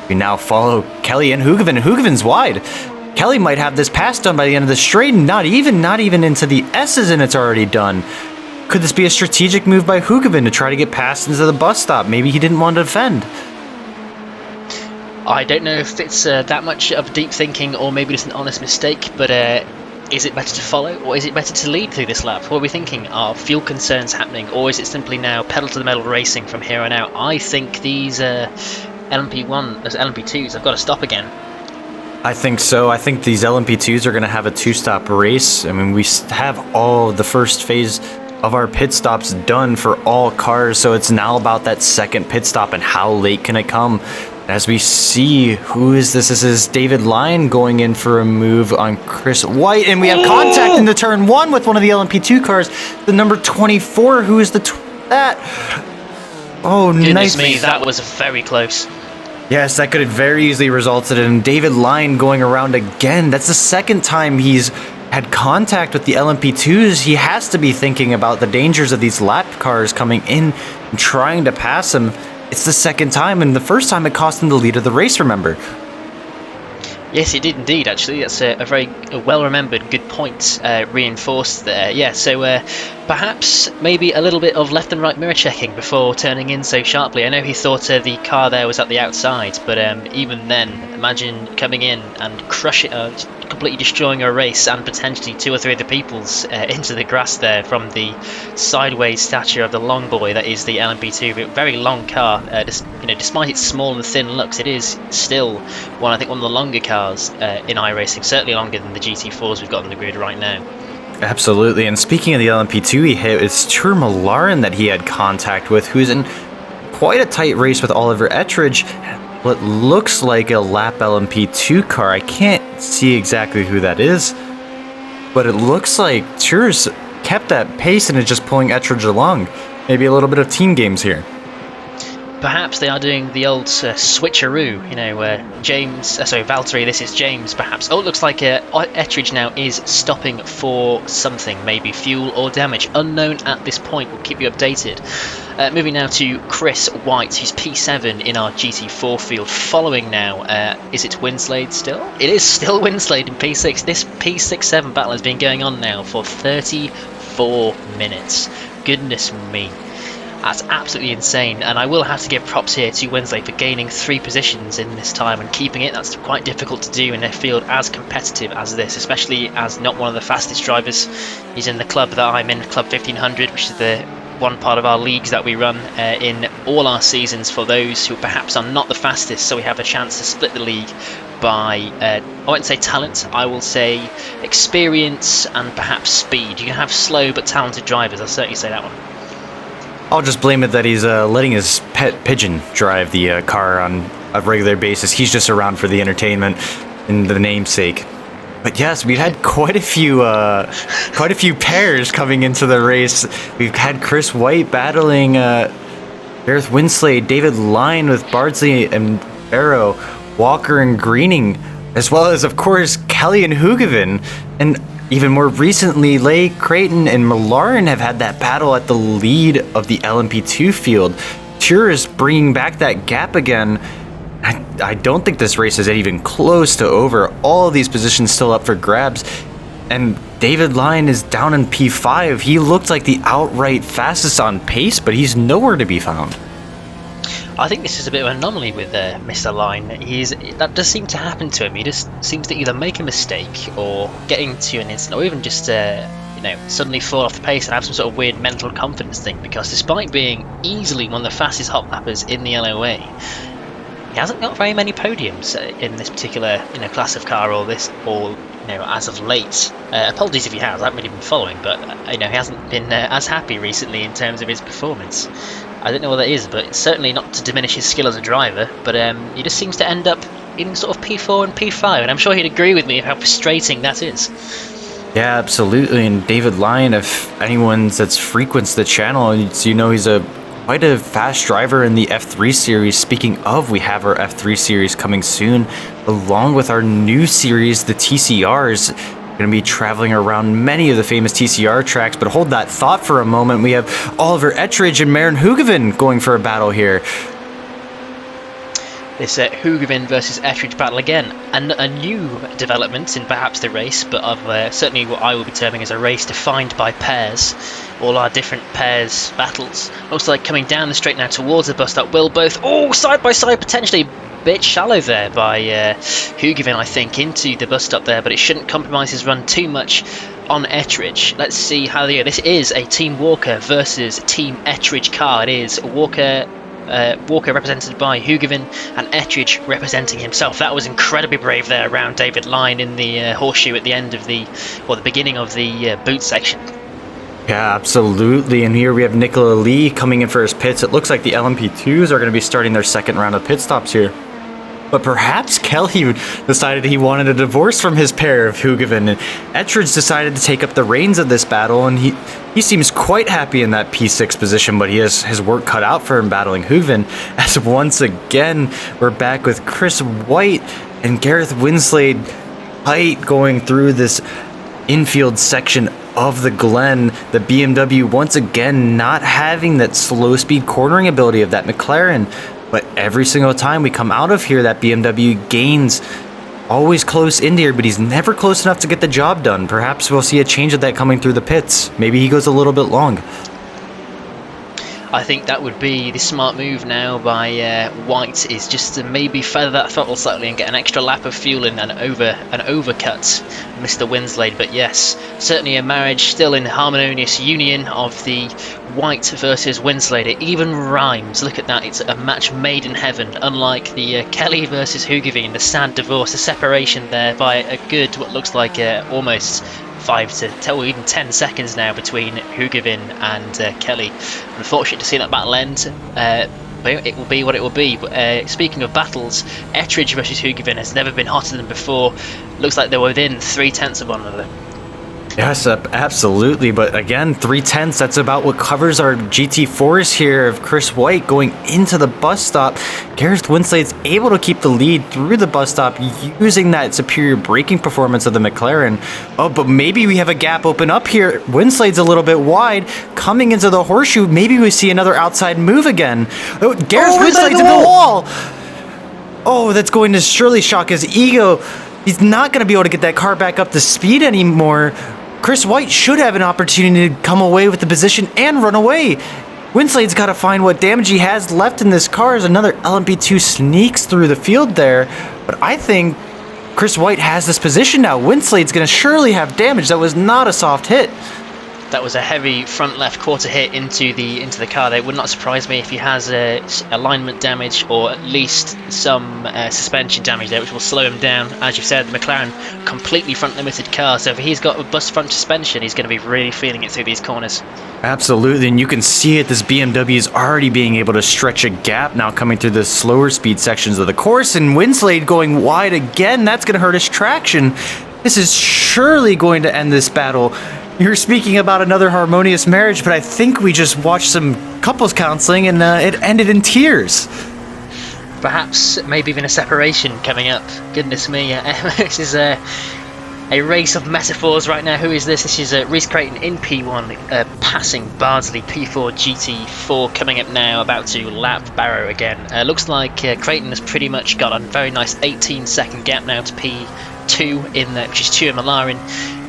Speaker 1: We now follow Kelly and Hugavin's wide. Kelly might have this pass done by the end of the straight, not even into the S's, and it's already done. Could this be a strategic move by Hugavin to try to get past into the bus stop? Maybe he didn't want to defend.
Speaker 2: I don't know if it's that much of deep thinking or maybe just an honest mistake, but is it better to follow or is it better to lead through this lap? What are we thinking? Are fuel concerns happening, or is it simply now pedal to the metal racing from here on out? I think these LMP2s have got to stop again.
Speaker 1: I think so. I think these LMP2s are going to have a 2-stop race. I mean, we have all the first phase of our pit stops done for all cars, so it's now about that second pit stop and how late can it come. As we see, who is this? This is David Lyon going in for a move on Chris White, and we have contact into turn 1 with one of the LMP2 cars, the number 24. Who is that? Oh,
Speaker 2: goodness
Speaker 1: nice.
Speaker 2: Me, that was very close.
Speaker 1: Yes, that could have very easily resulted in David Lyon going around again. That's the second time he's had contact with the LMP2s. He has to be thinking about the dangers of these lap cars coming in and trying to pass him. It's the second time, and the first time it cost him the lead of the race, remember?
Speaker 2: Yes, it did indeed, actually. That's a very well-remembered, good point reinforced there. Yeah, so Perhaps maybe a little bit of left and right mirror checking before turning in so sharply. I know he thought the car there was at the outside, but even then, imagine coming in and completely destroying a race and potentially 2 or 3 of the people's into the grass there from the sideways stature of the long boy that is the LMP2. Very long car. Despite its small and thin looks, it is still one of the longer cars in iRacing. Certainly longer than the GT4s we've got on the grid right now.
Speaker 1: Absolutely, and speaking of the LMP2 he hit, it's Tcr League that he had contact with, who's in quite a tight race with Oliver Ettridge. What looks like a lap LMP2 car. I can't see exactly who that is, but it looks like Tcr's kept that pace and is just pulling Ettridge along. Maybe a little bit of team games here.
Speaker 2: Perhaps they are doing the old switcheroo, Valtteri, this is James, perhaps. Oh, it looks like Ettridge now is stopping for something, maybe fuel or damage. Unknown at this point, we'll keep you updated. Moving now to Chris White, who's P7 in our GT4 field. Following now, is it Winslade still? It is still Winslade in P6. This P6-7 battle has been going on now for 34 minutes. Goodness me. That's absolutely insane, and I will have to give props here to Winsley for gaining 3 positions in this time and keeping it. That's quite difficult to do in a field as competitive as this, especially as not one of the fastest drivers. He's in the club that I'm in, Club 1500, which is the one part of our leagues that we run in all our seasons for those who perhaps are not the fastest, so we have a chance to split the league by, I won't say talent, I will say experience and perhaps speed. You can have slow but talented drivers, I'll certainly say that one.
Speaker 1: I'll just blame it that he's letting his pet pigeon drive the car on a regular basis. He's just around for the entertainment and the namesake. But yes, we've had quite a few pairs coming into the race. We've had Chris White battling Gareth Winsley, David Line with Bardsley and Barrow, Walker and Greening, as well as, of course, Kelly and Hugevin. And even more recently, Leigh, Creighton, and Millarn have had that battle at the lead of the LMP2 field. Tcr is bringing back that gap again. I don't think this race is even close to over. All of these positions still up for grabs. And David Line is down in P5. He looked like the outright fastest on pace, but he's nowhere to be found.
Speaker 2: I think this is a bit of an anomaly with Mr. Line. That does seem to happen to him. He just seems to either make a mistake or get into an instant, or even just suddenly fall off the pace and have some sort of weird mental confidence thing. Because despite being easily one of the fastest hot lappers in the LOA, he hasn't got very many podiums in this particular class of car as of late. Apologies if he has. I haven't really been following, but he hasn't been as happy recently in terms of his performance. I don't know what that is, but it's certainly not to diminish his skill as a driver, but he just seems to end up in sort of P4 and P5, and I'm sure he'd agree with me how frustrating that is.
Speaker 1: Yeah, absolutely, and David Line, if anyone that's frequents the channel, he's quite a fast driver in the F3 series. Speaking of, we have our F3 series coming soon, along with our new series, the TCRs. Going to be traveling around many of the famous TCR tracks, but hold that thought for a moment. We have Oliver Ettridge and Maren Hugevin going for a battle here.
Speaker 2: This Hugevin versus Ettridge battle again, and a new development in perhaps the race, but of certainly what I will be terming as a race defined by pairs. All our different pairs battles. Looks like coming down the straight now towards the bus stop will both, side by side potentially. Bit shallow there by Hugevin, I think, into the bus stop there, but it shouldn't compromise his run too much on Ettridge. Let's see how they go. This is a Team Walker versus Team Ettridge car. It is Walker represented by Hugevin and Ettridge representing himself. That was incredibly brave there around David Line in the horseshoe at the end of the beginning of the boot section.
Speaker 1: Yeah, absolutely. And here we have Nicola Lee coming in for his pits. It looks like the LMP2s are going to be starting their second round of pit stops here. But perhaps Kelly decided he wanted a divorce from his pair of Hugevin, and Ettridge decided to take up the reins of this battle, and he seems quite happy in that P6 position, but he has his work cut out for him battling Hugevin, as once again we're back with Chris White and Gareth Winsley tight going through this infield section of the Glen. The BMW once again not having that slow speed cornering ability of that McLaren. But every single time we come out of here, that BMW gains always close in there, but he's never close enough to get the job done. Perhaps we'll see a change of that coming through the pits. Maybe he goes a little bit long.
Speaker 2: I think that would be the smart move now by White, is just to maybe feather that throttle slightly and get an extra lap of fuel in and overcut Mr. Winsley. But yes, certainly a marriage still in harmonious union of the White versus Winsley. It even rhymes. Look at that, it's a match made in heaven, unlike the Kelly versus Hugavine, the sad divorce, the separation there by a good, what looks like almost 5 to 10, or even 10 seconds now between Hugavin and Kelly. Unfortunate to see that battle end, but it will be what it will be. But speaking of battles, Ettridge versus Hugavin has never been hotter than before. Looks like they were within 0.3 of one another.
Speaker 1: Yes, absolutely. But again, 0.3, that's about what covers our GT4s here of Chris White going into the bus stop. Gareth Winslade's able to keep the lead through the bus stop using that superior braking performance of the McLaren. Oh, but maybe we have a gap open up here. Winslade's a little bit wide. Coming into the horseshoe, maybe we see another outside move again. Oh, Gareth Winslade's in the wall. Oh, that's going to surely shock his ego. He's not going to be able to get that car back up to speed anymore. Chris White should have an opportunity to come away with the position and run away. Winslade's got to find what damage he has left in this car as another LMP2 sneaks through the field there. But I think Chris White has this position now. Winslade's going to surely have damage. That was not a soft hit.
Speaker 2: That was a heavy front left quarter hit into the car there. It would not surprise me if he has alignment damage or at least some suspension damage there, which will slow him down. As you've said, the McLaren completely front limited car, so if he's got a bus front suspension, he's going to be really feeling it through these corners.
Speaker 1: Absolutely, and you can see it. This BMW is already being able to stretch a gap now coming through the slower speed sections of the course, and Winslade going wide again. That's going to hurt his traction. This is surely going to end this battle. You're speaking about another harmonious marriage, but I think we just watched some couples counseling and it ended in tears.
Speaker 2: Perhaps, maybe even a separation coming up. Goodness me, this is a race of metaphors right now. Who is this? This is Reese Creighton in P1, passing Bardsley. P4 GT4 coming up now, about to lap Barrow again. Looks like Creighton has pretty much got a very nice 18-second gap now to P2 in which is Tcr League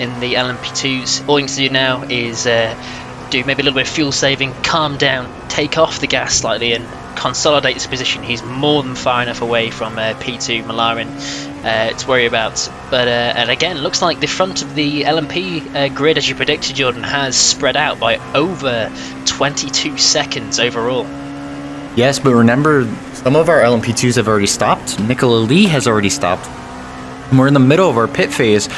Speaker 2: in the LMP2s. All you need to do now is do maybe a little bit of fuel saving, calm down, take off the gas slightly and consolidate his position. He's more than far enough away from P2 Malarin to worry about. But and again, looks like the front of the LMP grid, as you predicted, Jordan, has spread out by over 22 seconds overall.
Speaker 1: Yes, but remember, some of our LMP2s have already stopped. Nicola Lee has already stopped. And we're in the middle of our pit phase.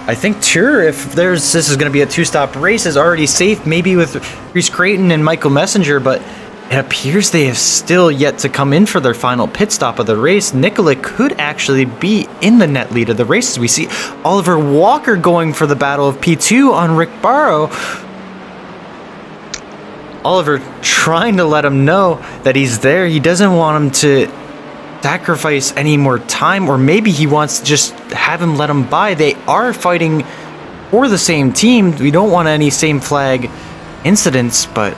Speaker 1: I think Tcr, if this is going to be a two-stop race, is already safe, maybe with Reese Creighton and Michael Messenger, but it appears they have still yet to come in for their final pit stop of the race. Nicola could actually be in the net lead of the race, as we see Oliver Walker going for the battle of P2 on Rick Barrow. Oliver trying to let him know that he's there. He doesn't want him to sacrifice any more time, or maybe he wants to just have him let him by. They are fighting for the same team. We don't want any same flag incidents, but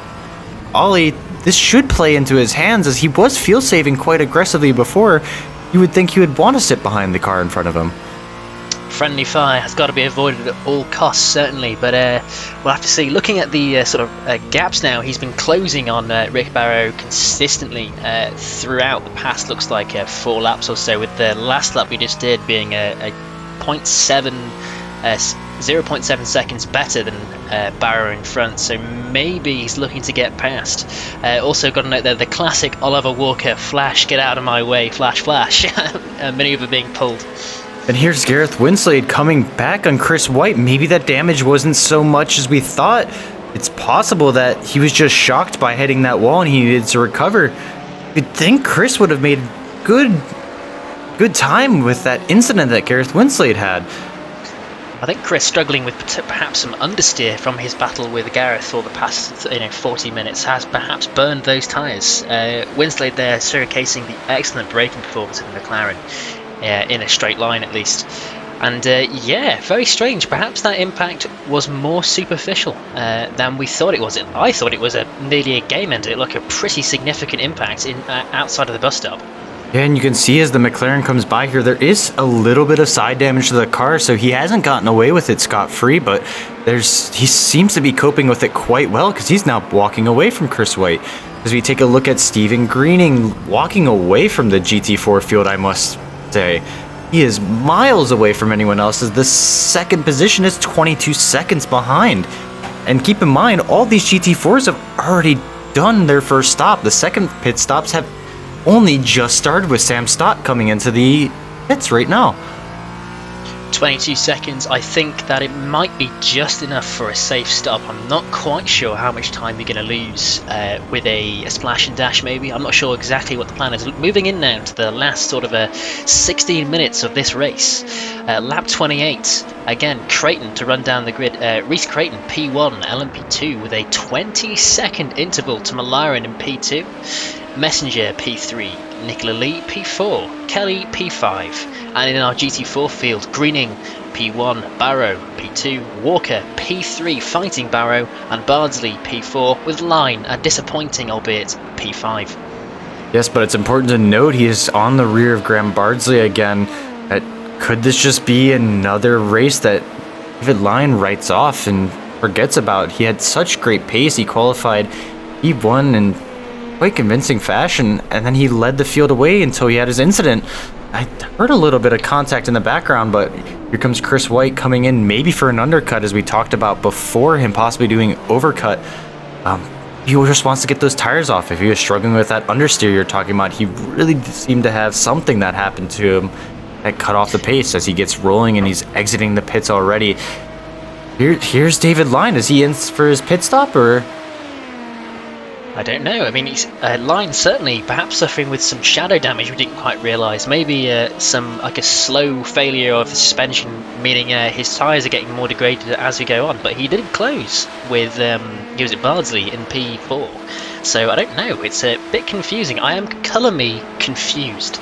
Speaker 1: Ollie, this should play into his hands, as he was fuel saving quite aggressively before. You would think he would want to sit behind the car in front of him.
Speaker 2: Friendly fire has got to be avoided at all costs, certainly, but we'll have to see. Looking at the sort of gaps now, he's been closing on Rick Barrow consistently throughout the past, looks like 4 laps or so, with the last lap we just did being a 0.7 seconds better than Barrow in front, so maybe he's looking to get past. Also got to note there the classic Oliver Walker flash, get out of my way, flash flash, maneuver being pulled.
Speaker 1: And here's Gareth Winslade coming back on Chris White. Maybe that damage wasn't so much as we thought. It's possible that he was just shocked by hitting that wall and he needed to recover. You'd think Chris would have made good time with that incident that Gareth Winslade had.
Speaker 2: I think Chris, struggling with perhaps some understeer from his battle with Gareth for the past 40 minutes, has perhaps burned those tyres. Winslade there showcasing the excellent braking performance of the McLaren. In a straight line at least, and yeah, very strange. Perhaps that impact was more superficial than we thought it was. I thought it was nearly a game ender. It looked like a pretty significant impact in outside of the bus stop.
Speaker 1: Yeah, and you can see as the McLaren comes by here, there is a little bit of side damage to the car, so he hasn't gotten away with it scot-free, but he seems to be coping with it quite well because he's now walking away from Chris White. As we take a look at Stephen Greening walking away from the GT4 field, I must say. He is miles away from anyone else as the second position is 22 seconds behind. And keep in mind, all these GT4s have already done their first stop. The second pit stops have only just started with Sam Stott coming into the pits right now.
Speaker 2: 22 seconds, I think that it might be just enough for a safe stop. I'm not quite sure how much time you're going to lose with a splash and dash maybe. I'm not sure exactly what the plan is. Moving in now to the last sort of 16 minutes of this race. Lap 28, again, Creighton to run down the grid. Reese Creighton, P1, LMP2 with a 20-second interval to Malarin in P2. Messenger P3, Nicola Lee P4, Kelly P5, and in our GT4 field, Greening P1, Barrow P2, Walker P3 fighting Barrow, and Bardsley P4 with Line a disappointing albeit P5.
Speaker 1: Yes, but it's important to note he is on the rear of Graham Bardsley again. Could this just be another race that David Line writes off and forgets about? He had such great pace, he qualified, he won in quite convincing fashion, and then he led the field away until he had his incident. I heard a little bit of contact in the background, but here comes Chris White coming in maybe for an undercut, as we talked about before, him possibly doing overcut. He just wants to get those tires off. If he was struggling with that understeer you're talking about, he really seemed to have something that happened to him that cut off the pace as he gets rolling and he's exiting the pits already. Here's David Line. Is he in for his pit stop, or?
Speaker 2: I don't know. I mean, he's Line certainly perhaps suffering with some shadow damage we didn't quite realise. Maybe some like a slow failure of the suspension, meaning his tyres are getting more degraded as we go on. But he did close with he was at Bardsley in P4, so I don't know. It's a bit confusing. I am colour me confused.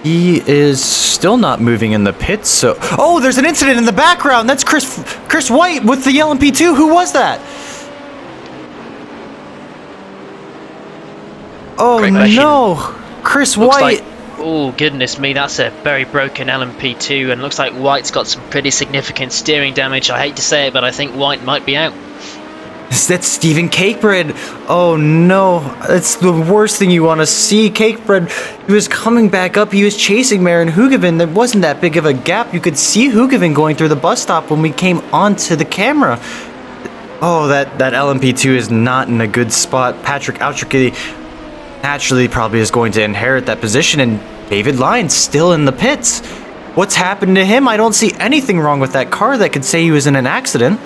Speaker 1: He is still not moving in the pits. So, oh, there's an incident in the background. That's Chris White with the LMP2. Who was that? Oh no, Chris White.
Speaker 2: Oh goodness me, that's a very broken LMP2, and looks like White's got some pretty significant steering damage. I hate to say it, but I think White might be out.
Speaker 1: That's Stephen Cakebread. Oh no, that's the worst thing you want to see. Cakebread, he was coming back up, he was chasing Marin Hugevin. There wasn't that big of a gap. You could see Hugevin going through the bus stop when we came onto the camera. Oh, that LMP2 is not in a good spot. Patrick Autricki naturally probably is going to inherit that position, and David Line still in the pits. What's happened to him? I don't see anything wrong with that car that could say he was in an accident.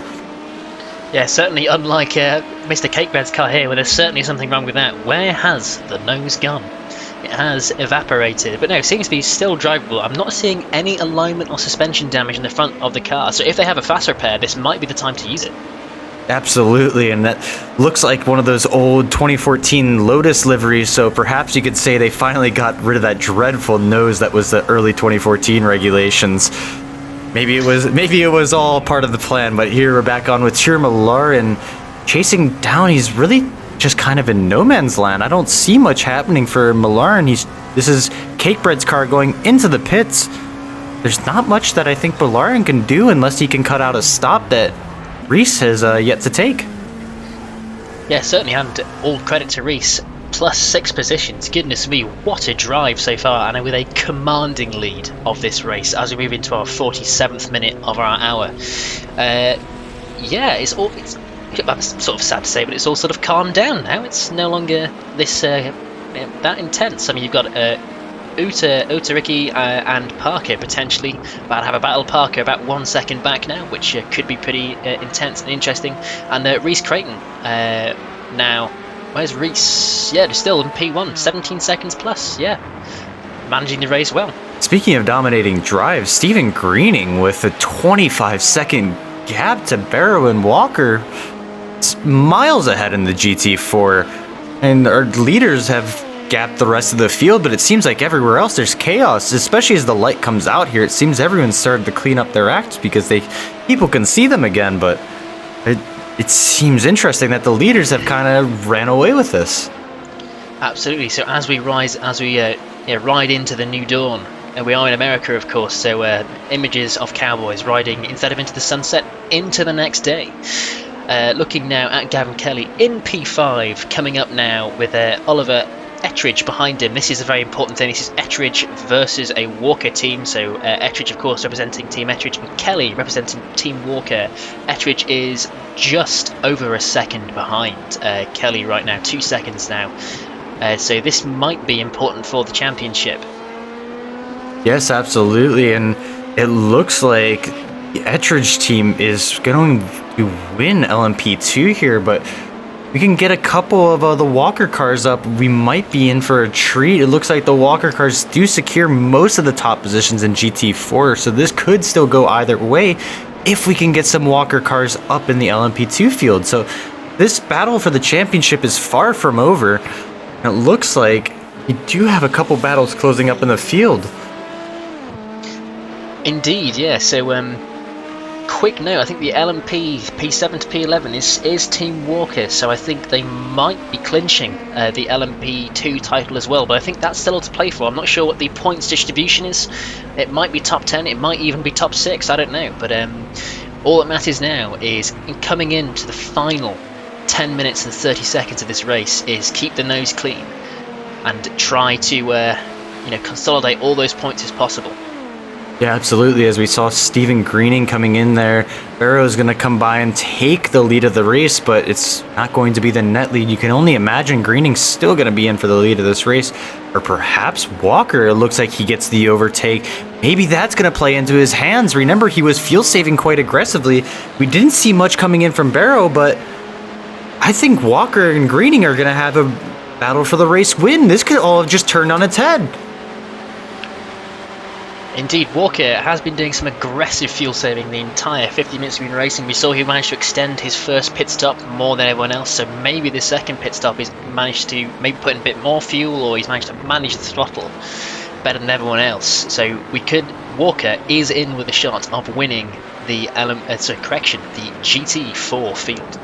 Speaker 2: Yeah, certainly unlike Mr. Cakebread's car here, where there's certainly something wrong with that. Where has the nose gone? It has evaporated, but no, it seems to be still drivable. I'm not seeing any alignment or suspension damage in the front of the car, so if they have a fast repair, this might be the time to use it.
Speaker 1: Absolutely, and that looks like one of those old 2014 Lotus liveries, so perhaps you could say they finally got rid of that dreadful nose that was the early 2014 regulations. Maybe it was all part of the plan, but here we're back on with Tcr Malarin chasing down. He's really just kind of in no man's land. I don't see much happening for Malarin. This is Cakebread's car going into the pits. There's not much that I think Malarin can do unless he can cut out a stop that Reese has yet to take.
Speaker 2: Yeah, certainly, and all credit to Reese. Plus 6 positions. Goodness me, what a drive so far, and with a commanding lead of this race as we move into our 47th minute of our hour. Yeah, it's sort of sad to say, but it's all sort of calmed down now. It's no longer this that intense. I mean, you've got Utariki and Parker potentially about to have a battle. Parker about 1 second back now, which could be pretty intense and interesting. And Reese Creighton now. Where's Reese? Yeah, they're still in P1, 17 seconds plus. Yeah, managing the race well.
Speaker 1: Speaking of dominating drives, Stephen Greening with a 25-second gap to Barrow and Walker. It's miles ahead in the GT4, and our leaders have gapped the rest of the field, but it seems like everywhere else there's chaos, especially as the light comes out here. It seems everyone's started to clean up their acts because people can see them again, but it seems interesting that the leaders have kind of ran away with this.
Speaker 2: Absolutely. So as we ride into the new dawn. And we are in America, of course, so images of cowboys riding, instead of into the sunset, into the next day. Looking now at Gavin Kelly in P5, coming up now with Oliver Ettridge behind him. This is a very important thing. This is Ettridge versus a Walker team. So Ettridge, of course, representing Team Ettridge, and Kelly representing Team Walker. Ettridge is just over a second behind Kelly right now, 2 seconds now. So this might be important for the championship.
Speaker 1: Yes, absolutely. And it looks like the Ettridge team is going to win LMP2 here, but we can get a couple of the Walker cars up. We might be in for a treat. It looks like the Walker cars do secure most of the top positions in GT4, so this could still go either way if we can get some Walker cars up in the LMP2 field. So this battle for the championship is far from over. It looks like we do have a couple battles closing up in the field.
Speaker 2: Indeed, yeah. So, quick note, I think the LMP P7 to P11 is Team Walker, so I think they might be clinching the LMP2 title as well, but I think that's still to play for. I'm not sure what the points distribution is. It might be top 10, it might even be top 6, I don't know, but all that matters now is coming into the final 10 minutes and 30 seconds of this race is keep the nose clean and try to consolidate all those points as possible.
Speaker 1: Yeah, absolutely. As we saw Stephen Greening coming in there, Barrow's going to come by and take the lead of the race, but it's not going to be the net lead. You can only imagine Greening's still going to be in for the lead of this race, or perhaps Walker. It looks like he gets the overtake. Maybe that's going to play into his hands. Remember, he was fuel saving quite aggressively. We didn't see much coming in from Barrow, but I think Walker and Greening are going to have a battle for the race win. This could all have just turned on its head.
Speaker 2: Indeed, Walker has been doing some aggressive fuel saving the entire 50 minutes we've been racing. We saw he managed to extend his first pit stop more than everyone else, so maybe the second pit stop he's managed to maybe put in a bit more fuel, or he's managed to manage the throttle better than everyone else. So Walker is in with a shot of winning the the GT4 field.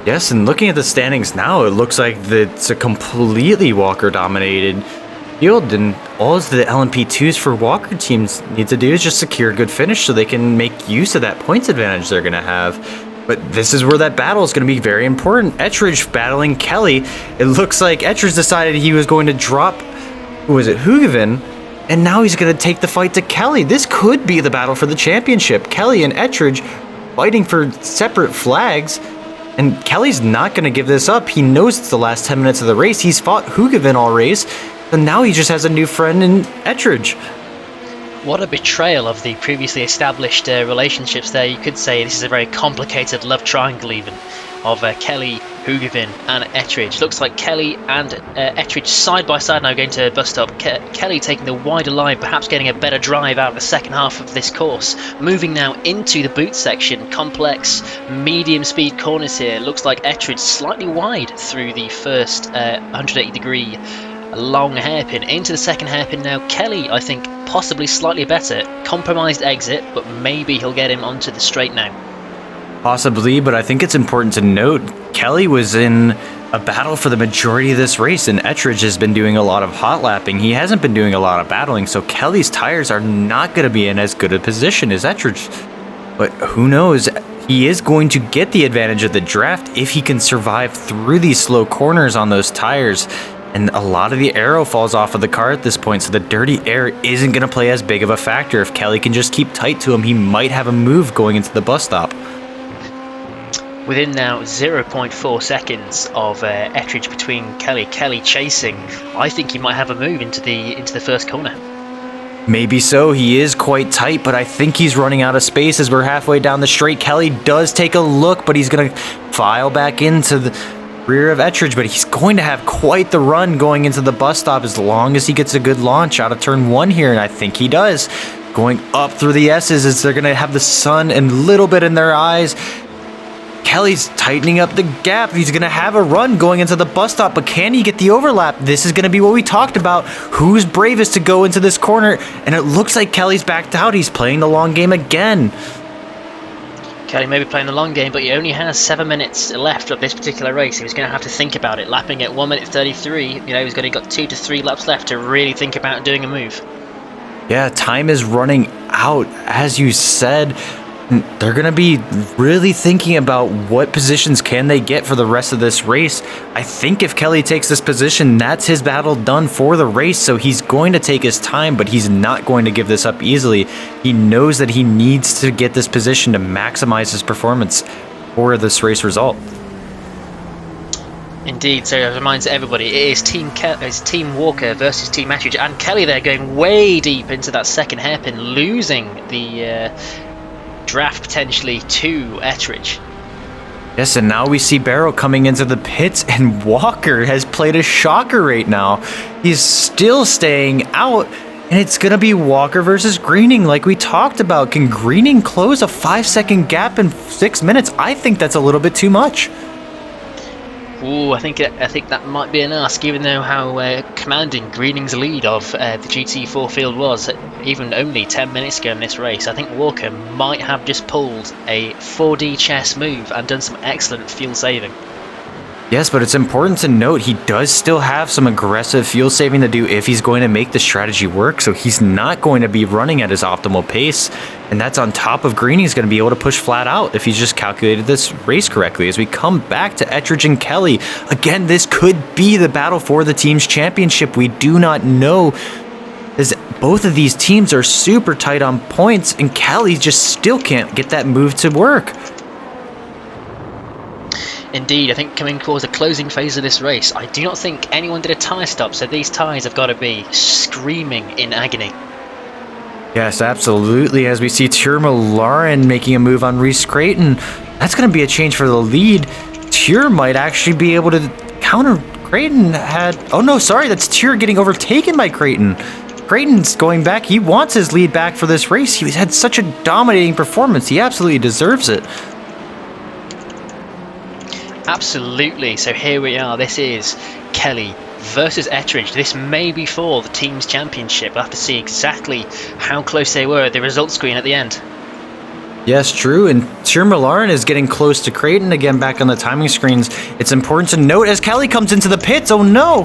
Speaker 1: Yes, and looking at the standings now, it looks like it's a completely Walker dominated field, and all the LMP2s for Walker teams need to do is just secure a good finish so they can make use of that points advantage they're going to have. But this is where that battle is going to be very important. Ettridge battling Kelly. It looks like Ettridge decided he was going to drop, Hugevin, and now he's going to take the fight to Kelly. This could be the battle for the championship. Kelly and Ettridge fighting for separate flags, and Kelly's not going to give this up. He knows it's the last 10 minutes of the race. He's fought Hugevin all race, and now he just has a new friend in Ettridge.
Speaker 2: What a betrayal of the previously established relationships there. You could say this is a very complicated love triangle even of Kelly, Hugevin and Ettridge. Looks like Kelly and Ettridge side by side now going to bus stop. Kelly taking the wider line, perhaps getting a better drive out of the second half of this course. Moving now into the boot section. Complex, medium speed corners here. Looks like Ettridge slightly wide through the first 180 degree long hairpin. Into the second hairpin now. Kelly, I think, possibly slightly better. Compromised exit, but maybe he'll get him onto the straight now.
Speaker 1: Possibly, but I think it's important to note Kelly was in a battle for the majority of this race, and Ettridge has been doing a lot of hot lapping. He hasn't been doing a lot of battling, so Kelly's tires are not going to be in as good a position as Ettridge. But who knows? He is going to get the advantage of the draft if he can survive through these slow corners on those tires. And a lot of the aero falls off of the car at this point, so the dirty air isn't going to play as big of a factor. If Kelly can just keep tight to him, he might have a move going into the bus stop.
Speaker 2: Within now 0.4 seconds of Ettridge between Kelly chasing, I think he might have a move into the first corner.
Speaker 1: Maybe so. He is quite tight, but I think he's running out of space as we're halfway down the straight. Kelly does take a look, but he's going to file back into the rear of Ettridge, but he's going to have quite the run going into the bus stop as long as he gets a good launch out of turn 1 here, and I think he does. Going up through the S's as they're going to have the sun and a little bit in their eyes. Kelly's tightening up the gap. He's going to have a run going into the bus stop, but can he get the overlap? This is going to be what we talked about. Who's bravest to go into this corner? And it looks like Kelly's backed out. He's playing the long game again.
Speaker 2: Kelly may be playing the long game, but he only has 7 minutes left of this particular race. He was going to have to think about it. Lapping at 1 minute 33, he's got 2 to 3 laps left to really think about doing a move.
Speaker 1: Yeah, time is running out. As you said, they're going to be really thinking about what positions can they get for the rest of this race. I think if Kelly takes this position, that's his battle done for the race. So he's going to take his time, but he's not going to give this up easily. He knows that he needs to get this position to maximize his performance for this race result.
Speaker 2: Indeed, so it reminds everybody, it is Team Walker versus Team Attridge, and Kelly there going way deep into that second hairpin, losing the draft potentially to Ettridge.
Speaker 1: Yes, and now we see Barrow coming into the pits, and Walker has played a shocker right now. He's still staying out, and it's going to be Walker versus Greening like we talked about. Can Greening close a 5-second gap in 6 minutes? I think that's a little bit too much.
Speaker 2: Ooh, I think that might be an ask, even though how commanding Greening's lead of the GT4 field was, even only 10 minutes ago in this race. I think Walker might have just pulled a 4D chess move and done some excellent fuel saving. Yes, but it's important to note he does still have some aggressive fuel saving to do if he's going to make the strategy work, so he's not going to be running at his optimal pace, and that's on top of Greening's going to be able to push flat out if he's just calculated this race correctly. As we come back to Ettridge and Kelly, again, this could be the battle for the team's championship. We do not know, as both of these teams are super tight on points, and Kelly just still can't get that move to work. Indeed, I think coming towards the closing phase of this race, I do not think anyone did a tyre stop, so these tyres have got to be screaming in agony. Yes, absolutely, as we see Tcr making a move on Reese Creighton. That's going to be a change for the lead. Tcr might actually be able to counter Creighton. Oh no, sorry, that's Tcr getting overtaken by Creighton. Creighton's going back. He wants his lead back for this race. He's had such a dominating performance. He absolutely deserves it. Absolutely, so here we are. This is Kelly versus Ettridge. This may be for the team's championship. We'll have to see exactly how close they were at the results screen at the end. Yes, true, and Tcr is getting close to Creighton again back on the timing screens. It's important to note as Kelly comes into the pits, oh no!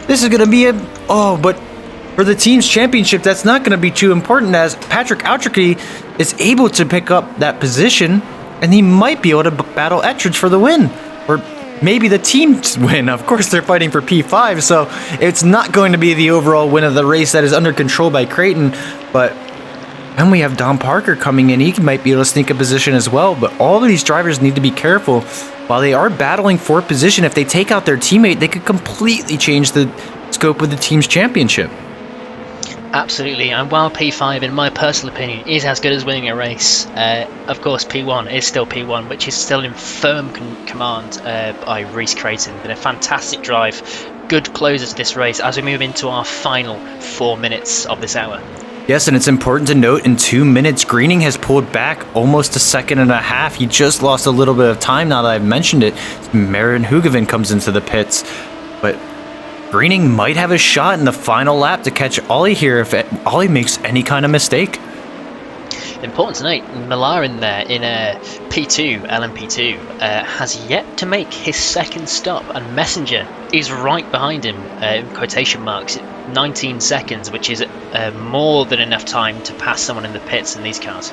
Speaker 2: This is going to be but for the team's championship, that's not going to be too important, as Patrick Autricke is able to pick up that position, and he might be able to battle Ettridge for the win. Or maybe the team's win. Of course, they're fighting for P5, so it's not going to be the overall win of the race that is under control by Creighton. But then we have Dom Parker coming in. He might be able to sneak a position as well. But all of these drivers need to be careful. While they are battling for position, if they take out their teammate, they could completely change the scope of the team's championship. Absolutely, and while P5, in my personal opinion, is as good as winning a race, of course P1 is still P1, which is still in firm command by Reese Creighton. Been a fantastic drive, good closer to this race as we move into our final 4 minutes of this hour. Yes, and it's important to note in 2 minutes, Greening has pulled back almost a second and a half. He just lost a little bit of time now that I've mentioned it. Marin Hugavin comes into the pits, but Greening might have a shot in the final lap to catch Ollie here if Ollie makes any kind of mistake. Important to note, Malarin there in P2, LMP2, has yet to make his second stop, and Messenger is right behind him, in quotation marks, 19 seconds, which is more than enough time to pass someone in the pits in these cars.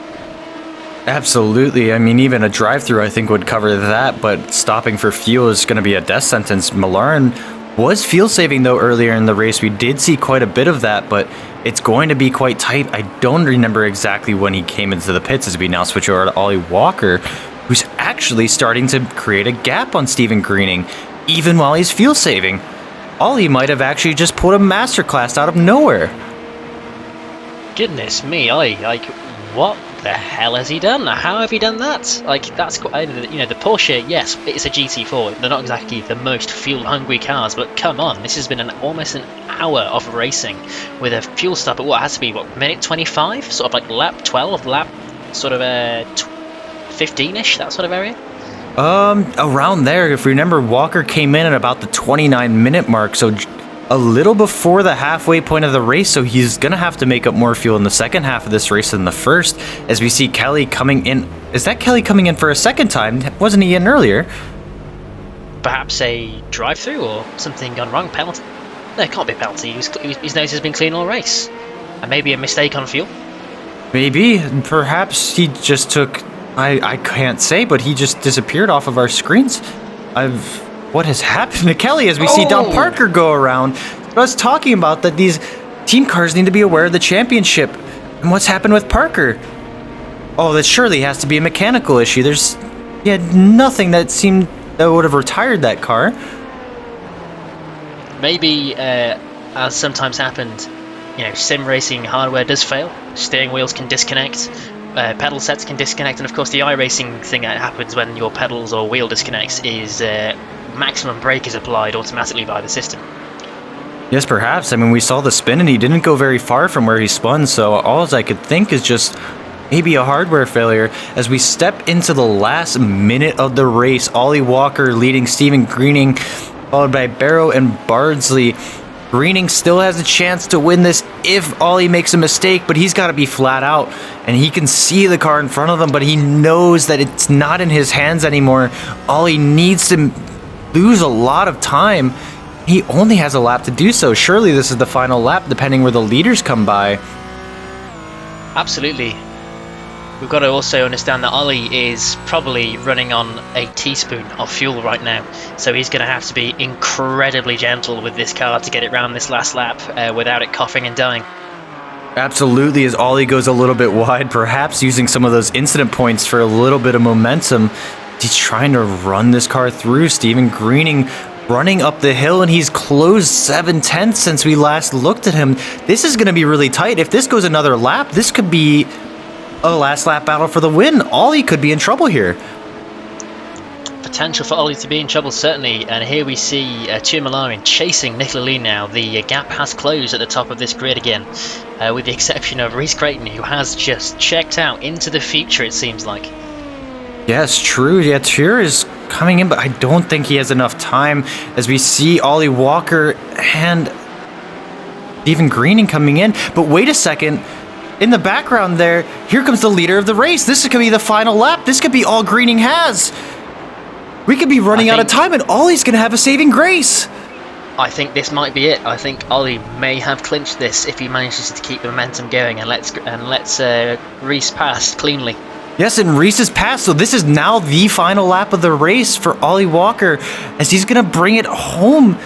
Speaker 2: Absolutely. I mean, even a drive-through I think would cover that, but stopping for fuel is going to be a death sentence. Malarin was fuel saving though earlier in the race. We did see quite a bit of that, but it's going to be quite tight. I don't remember exactly when he came into the pits, as we now switch over to Ollie Walker, who's actually starting to create a gap on Stephen Greening, even while he's fuel saving. Ollie might have actually just pulled a masterclass out of nowhere. Goodness me, Ollie, like, what the hell has he done? How have he done that? Like, that's quite, the Porsche, yes, it's a GT4. They're not exactly the most fuel-hungry cars, but come on, this has been almost an hour of racing with a fuel stop at what has to be, minute 25? Sort of like lap 12, lap sort of 15-ish, that sort of area? Around there. If you remember, Walker came in at about the 29-minute mark, so
Speaker 1: a little before the halfway point of the race, so he's going to have to make up more fuel in the second half of this race than the first, as we see Kelly coming in. Is that Kelly coming in for a second time? Wasn't he in earlier?
Speaker 2: Perhaps a drive-through or something gone wrong? Penalty? No, it can't be a penalty. His nose has been clean all race. And maybe a mistake on fuel?
Speaker 1: Maybe. Perhaps he just took... I can't say, but he just disappeared off of our screens. What has happened to Kelly as we see Dom Parker go around? I was talking about that these team cars need to be aware of the championship. And what's happened with Parker? Oh, that surely has to be a mechanical issue. He had nothing that seemed that would have retired that car.
Speaker 2: Maybe, as sometimes happened, sim racing hardware does fail. Steering wheels can disconnect. Pedal sets can disconnect, and of course the iRacing thing that happens when your pedals or wheel disconnects is maximum brake is applied automatically by the system.
Speaker 1: Yes, perhaps. I mean, we saw the spin and he didn't go very far from where he spun, so all I could think is just maybe a hardware failure. As we step into the last minute of the race, Ollie Walker leading Stephen Greening, followed by Barrow and Bardsley. Greening still has a chance to win this if Ollie makes a mistake, but he's got to be flat out. And he can see the car in front of him, but he knows that it's not in his hands anymore. Ollie needs to lose a lot of time. He only has a lap to do so. Surely this is the final lap, depending where the leaders come by.
Speaker 2: Absolutely. We've got to also understand that Ollie is probably running on a teaspoon of fuel right now, so he's going to have to be incredibly gentle with this car to get it round this last lap without it coughing and dying.
Speaker 1: Absolutely, as Ollie goes a little bit wide, perhaps using some of those incident points for a little bit of momentum. He's trying to run this car through. Stephen Greening running up the hill, and he's closed 7/10 since we last looked at him. This is going to be really tight. If this goes another lap, this could be a last lap battle for the win. Ollie could be in trouble here.
Speaker 2: Potential for Ollie to be in trouble, certainly. And here we see Tcr League chasing Nicola Lee now. The gap has closed at the top of this grid again, with the exception of Rhys Creighton, who has just checked out into the future, it seems like.
Speaker 1: Yes, true. Yeah, Tcr is coming in, but I don't think he has enough time, as we see Ollie Walker and Stephen Greening coming in. But wait a second. In the background there, here comes the leader of the race. This could be the final lap. This could be all Greening has. We could be running out of time, and Ollie's going to have a saving grace.
Speaker 2: I think this might be it. I think Ollie may have clinched this if he manages to keep the momentum going and lets Rhys pass cleanly.
Speaker 1: Yes, and Rhys is passed, so this is now the final lap of the race for Ollie Walker, as he's going to bring it home.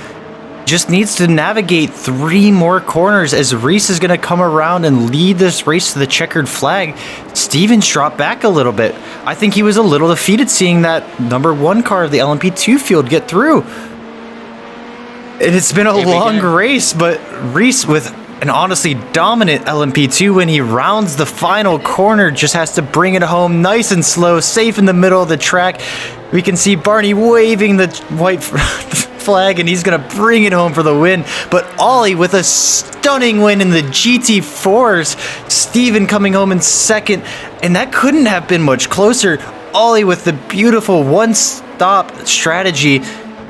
Speaker 1: Just needs to navigate 3 more corners as Rhys is going to come around and lead this race to the checkered flag. Stevens dropped back a little bit. I think he was a little defeated seeing that #1 car of the LMP2 field get through. And it's been a long race, but Rhys with an honestly dominant LMP2 when he rounds the final corner just has to bring it home nice and slow, safe in the middle of the track. We can see Barney waving the white flag, and he's gonna bring it home for the win. But Ollie with a stunning win in the GT4s. Steven coming home in second, and that couldn't have been much closer. Ollie with the beautiful one-stop strategy.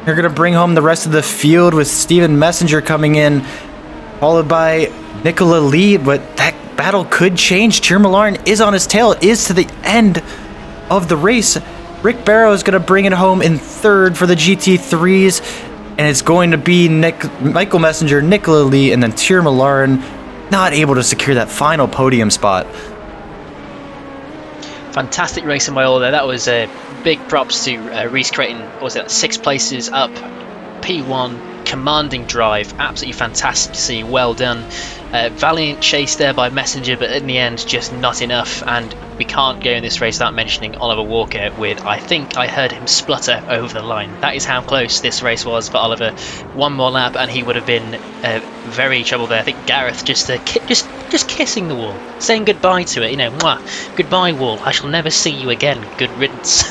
Speaker 1: They're gonna bring home the rest of the field with Steven Messenger coming in, followed by Nicola Lee. But that battle could change. Tcr League is on his tail. It is to the end of the race. Rick Barrow is going to bring it home in third for the GT3s, and it's going to be Michael Messenger, Nicola Lee, and then Tcr League not able to secure that final podium spot.
Speaker 2: Fantastic racing by all there. That was big props to Rhys Creighton. What was it, 6 places up, P1, commanding drive, absolutely fantastic to see, well done. Valiant chase there by Messenger, but in the end just not enough, and we can't go in this race without mentioning Oliver Walker with, I think I heard him splutter over the line. That is how close this race was for Oliver. 1 more lap and he would have been very trouble there. I think Gareth just kissing the wall, saying goodbye to it, mwah, goodbye wall, I shall never see you again, good riddance.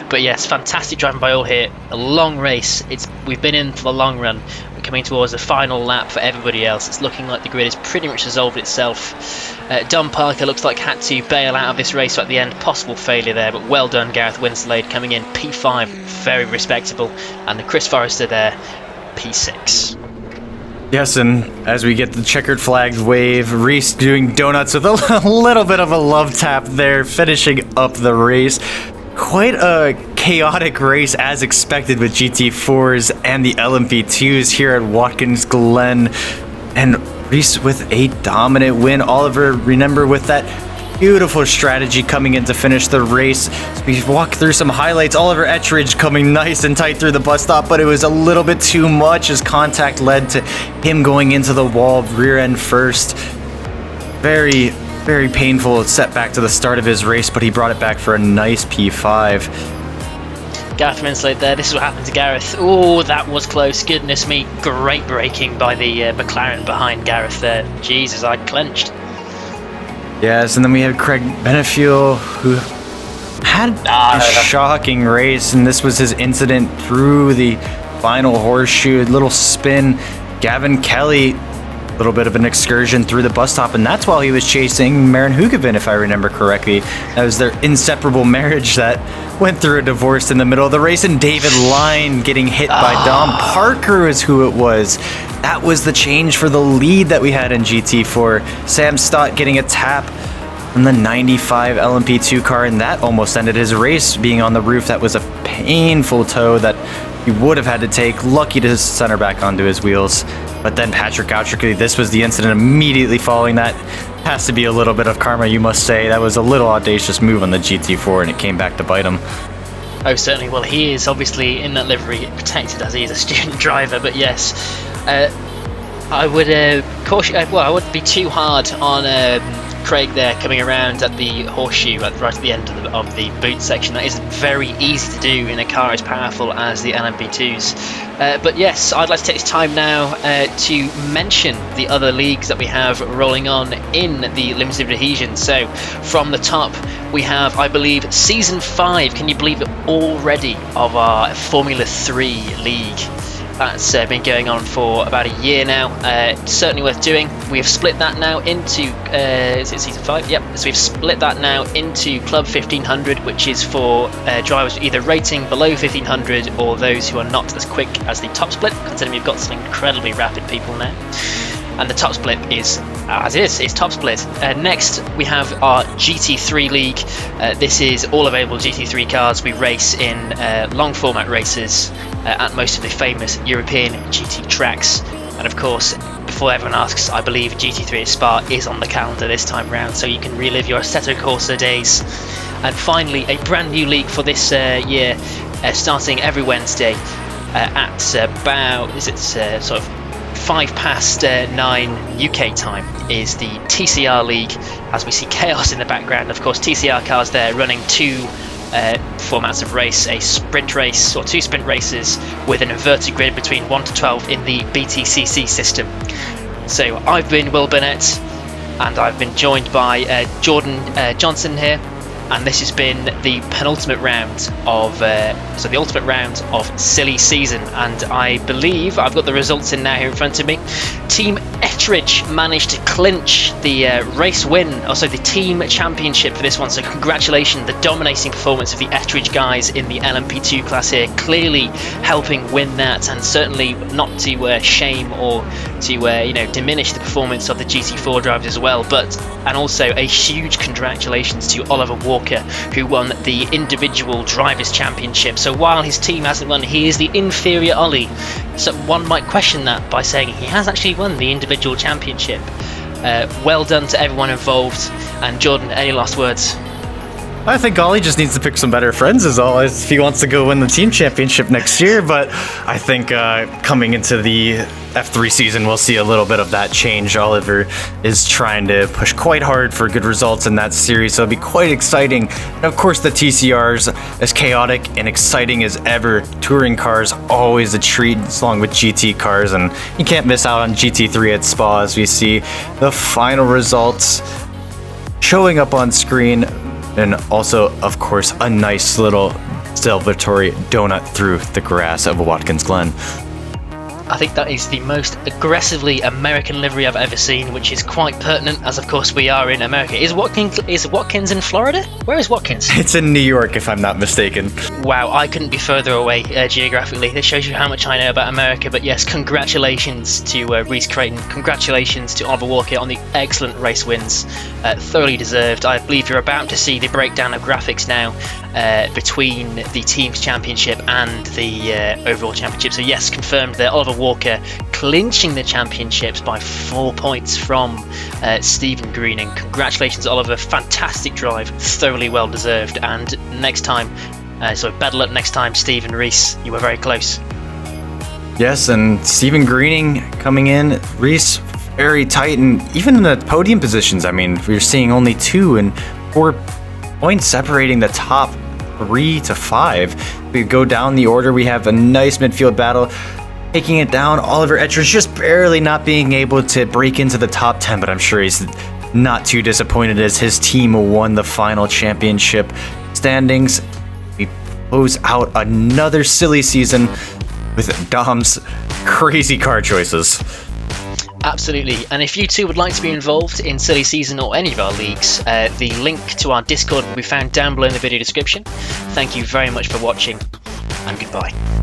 Speaker 2: But yes, fantastic driving by all here, a long race, we've been in for the long run. Coming towards the final lap for everybody else. It's looking like the grid has pretty much resolved itself. Dom Parker looks like had to bail out of this race at the end. Possible failure there, but well done Gareth Winsley coming in P5, very respectable. And the Chris Forrester there, P6.
Speaker 1: Yes, and as we get the checkered flag wave, Reese doing donuts with a little bit of a love tap there, finishing up the race. Quite a chaotic race as expected with GT4s and the LMP2s here at Watkins Glen. And Reese with a dominant win. Oliver, remember, with that beautiful strategy coming in to finish the race. So we walked through some highlights. Oliver Ettridge coming nice and tight through the bus stop, but it was a little bit too much as contact led to him going into the wall, rear end first. Very, very painful setback to the start of his race, but he brought it back for a nice P5.
Speaker 2: Gareth Winsley there. This is what happened to Gareth. Oh, that was close. Goodness me. Great braking by the McLaren behind Gareth there. Jesus, I clenched.
Speaker 1: Yes, and then we had Craig Benefiel, who had a shocking race, and this was his incident through the final horseshoe. Little spin. Gavin Kelly, a little bit of an excursion through the bus stop, and that's while he was chasing Maren Hugevin, if I remember correctly. That was their inseparable marriage that went through a divorce in the middle of the race, and David Line getting hit by Dom Parker is who it was. That was the change for the lead that we had in GT4. Sam Stott getting a tap from the 95 LMP2 car, and that almost ended his race, being on the roof. That was a painful toe that he would have had to take. Lucky to center back onto his wheels. But then Patrick Gautrickley, this was the incident immediately following that. Has to be a little bit of karma, you must say. That was a little audacious move on the GT4, and it came back to bite him.
Speaker 2: Oh, certainly. Well, he is obviously in that livery protected as he is a student driver, but yes. I would caution. Well, I wouldn't be too hard on Craig there coming around at the horseshoe right at the end of the boot section. That is very easy to do in a car as powerful as the LMP2s. But yes, I'd like to take this time now to mention the other leagues that we have rolling on in the limited adhesion. So from the top, we have, I believe, Season 5, can you believe it, already, of our Formula 3 league. That's been going on for about a year now. Certainly worth doing. We have split that now into, is it Season 5? Yep. So we've split that now into Club 1500, which is for drivers either rating below 1500 or those who are not as quick as the top split, considering we've got some incredibly rapid people now. And the top split is, as it is, it's top split. Next, we have our GT3 League. This is all available GT3 cars. We race in long format races at most of the famous European GT tracks. And of course, before everyone asks, I believe GT3 at Spa is on the calendar this time round, so you can relive your Assetto Corsa days. And finally, a brand new league for this year, starting every Wednesday at about, sort of 9 UK time, is the TCR League, as we see chaos in the background. Of course, TCR cars there running two formats of race, a sprint race or two sprint races with an inverted grid between 1 to 12 in the BTCC system. So I've been Will Burnett, and I've been joined by Jordan Johnson here, and this has been the penultimate round of the ultimate round of Silly Season, and I believe I've got the results in now here in front of me. Team Ettridge managed to clinch the race win, also the team championship for this one, so congratulations. The dominating performance of the Ettridge guys in the LMP2 class here, clearly helping win that, and certainly not to shame or to diminish the performance of the GT4 drivers as well, and also a huge congratulations to Oliver Walker, who won the individual drivers championship. So while his team hasn't won, he is the inferior Ollie. So one might question that by saying he has actually won the individual championship. Well done to everyone involved. And Jordan, any last words?
Speaker 1: I think Ollie just needs to pick some better friends is all, if he wants to go win the team championship next year. But I think coming into the F3 season, we'll see a little bit of that change. Oliver is trying to push quite hard for good results in that series, so it'll be quite exciting. And of course, the TCRs, as chaotic and exciting as ever. Touring cars, always a treat, along with GT cars, and you can't miss out on GT3 at Spa as we see the final results showing up on screen. And also, of course, a nice little celebratory donut through the grass of Watkins Glen.
Speaker 2: I think that is the most aggressively American livery I've ever seen, which is quite pertinent, as of course we are in America. Is Watkins in Florida? Where is Watkins?
Speaker 1: It's in New York, if I'm not mistaken.
Speaker 2: Wow, I couldn't be further away geographically. This shows you how much I know about America. But yes, congratulations to Reese Creighton. Congratulations to Oliver Walker on the excellent race wins. Thoroughly deserved. I believe you're about to see the breakdown of graphics now between the team's championship and the overall championship. So yes, confirmed there. Oliver Walker clinching the championships by 4 points from Stephen Greening. Congratulations, Oliver. Fantastic drive. Thoroughly well deserved. And next time, so bad luck next time, Stephen Reese. You were very close.
Speaker 1: Yes, and Stephen Greening coming in. Reese very tight, and even in the podium positions, I mean, we're seeing only 2 and 4 points separating the top 3 to 5. We go down the order, we have a nice midfield battle. Taking it down, Oliver Etchers just barely not being able to break into the top 10, but I'm sure he's not too disappointed as his team won the final championship standings. We close out another silly season with Dom's crazy car choices.
Speaker 2: Absolutely, and if you too would like to be involved in Silly Season or any of our leagues, the link to our Discord will be found down below in the video description. Thank you very much for watching, and goodbye.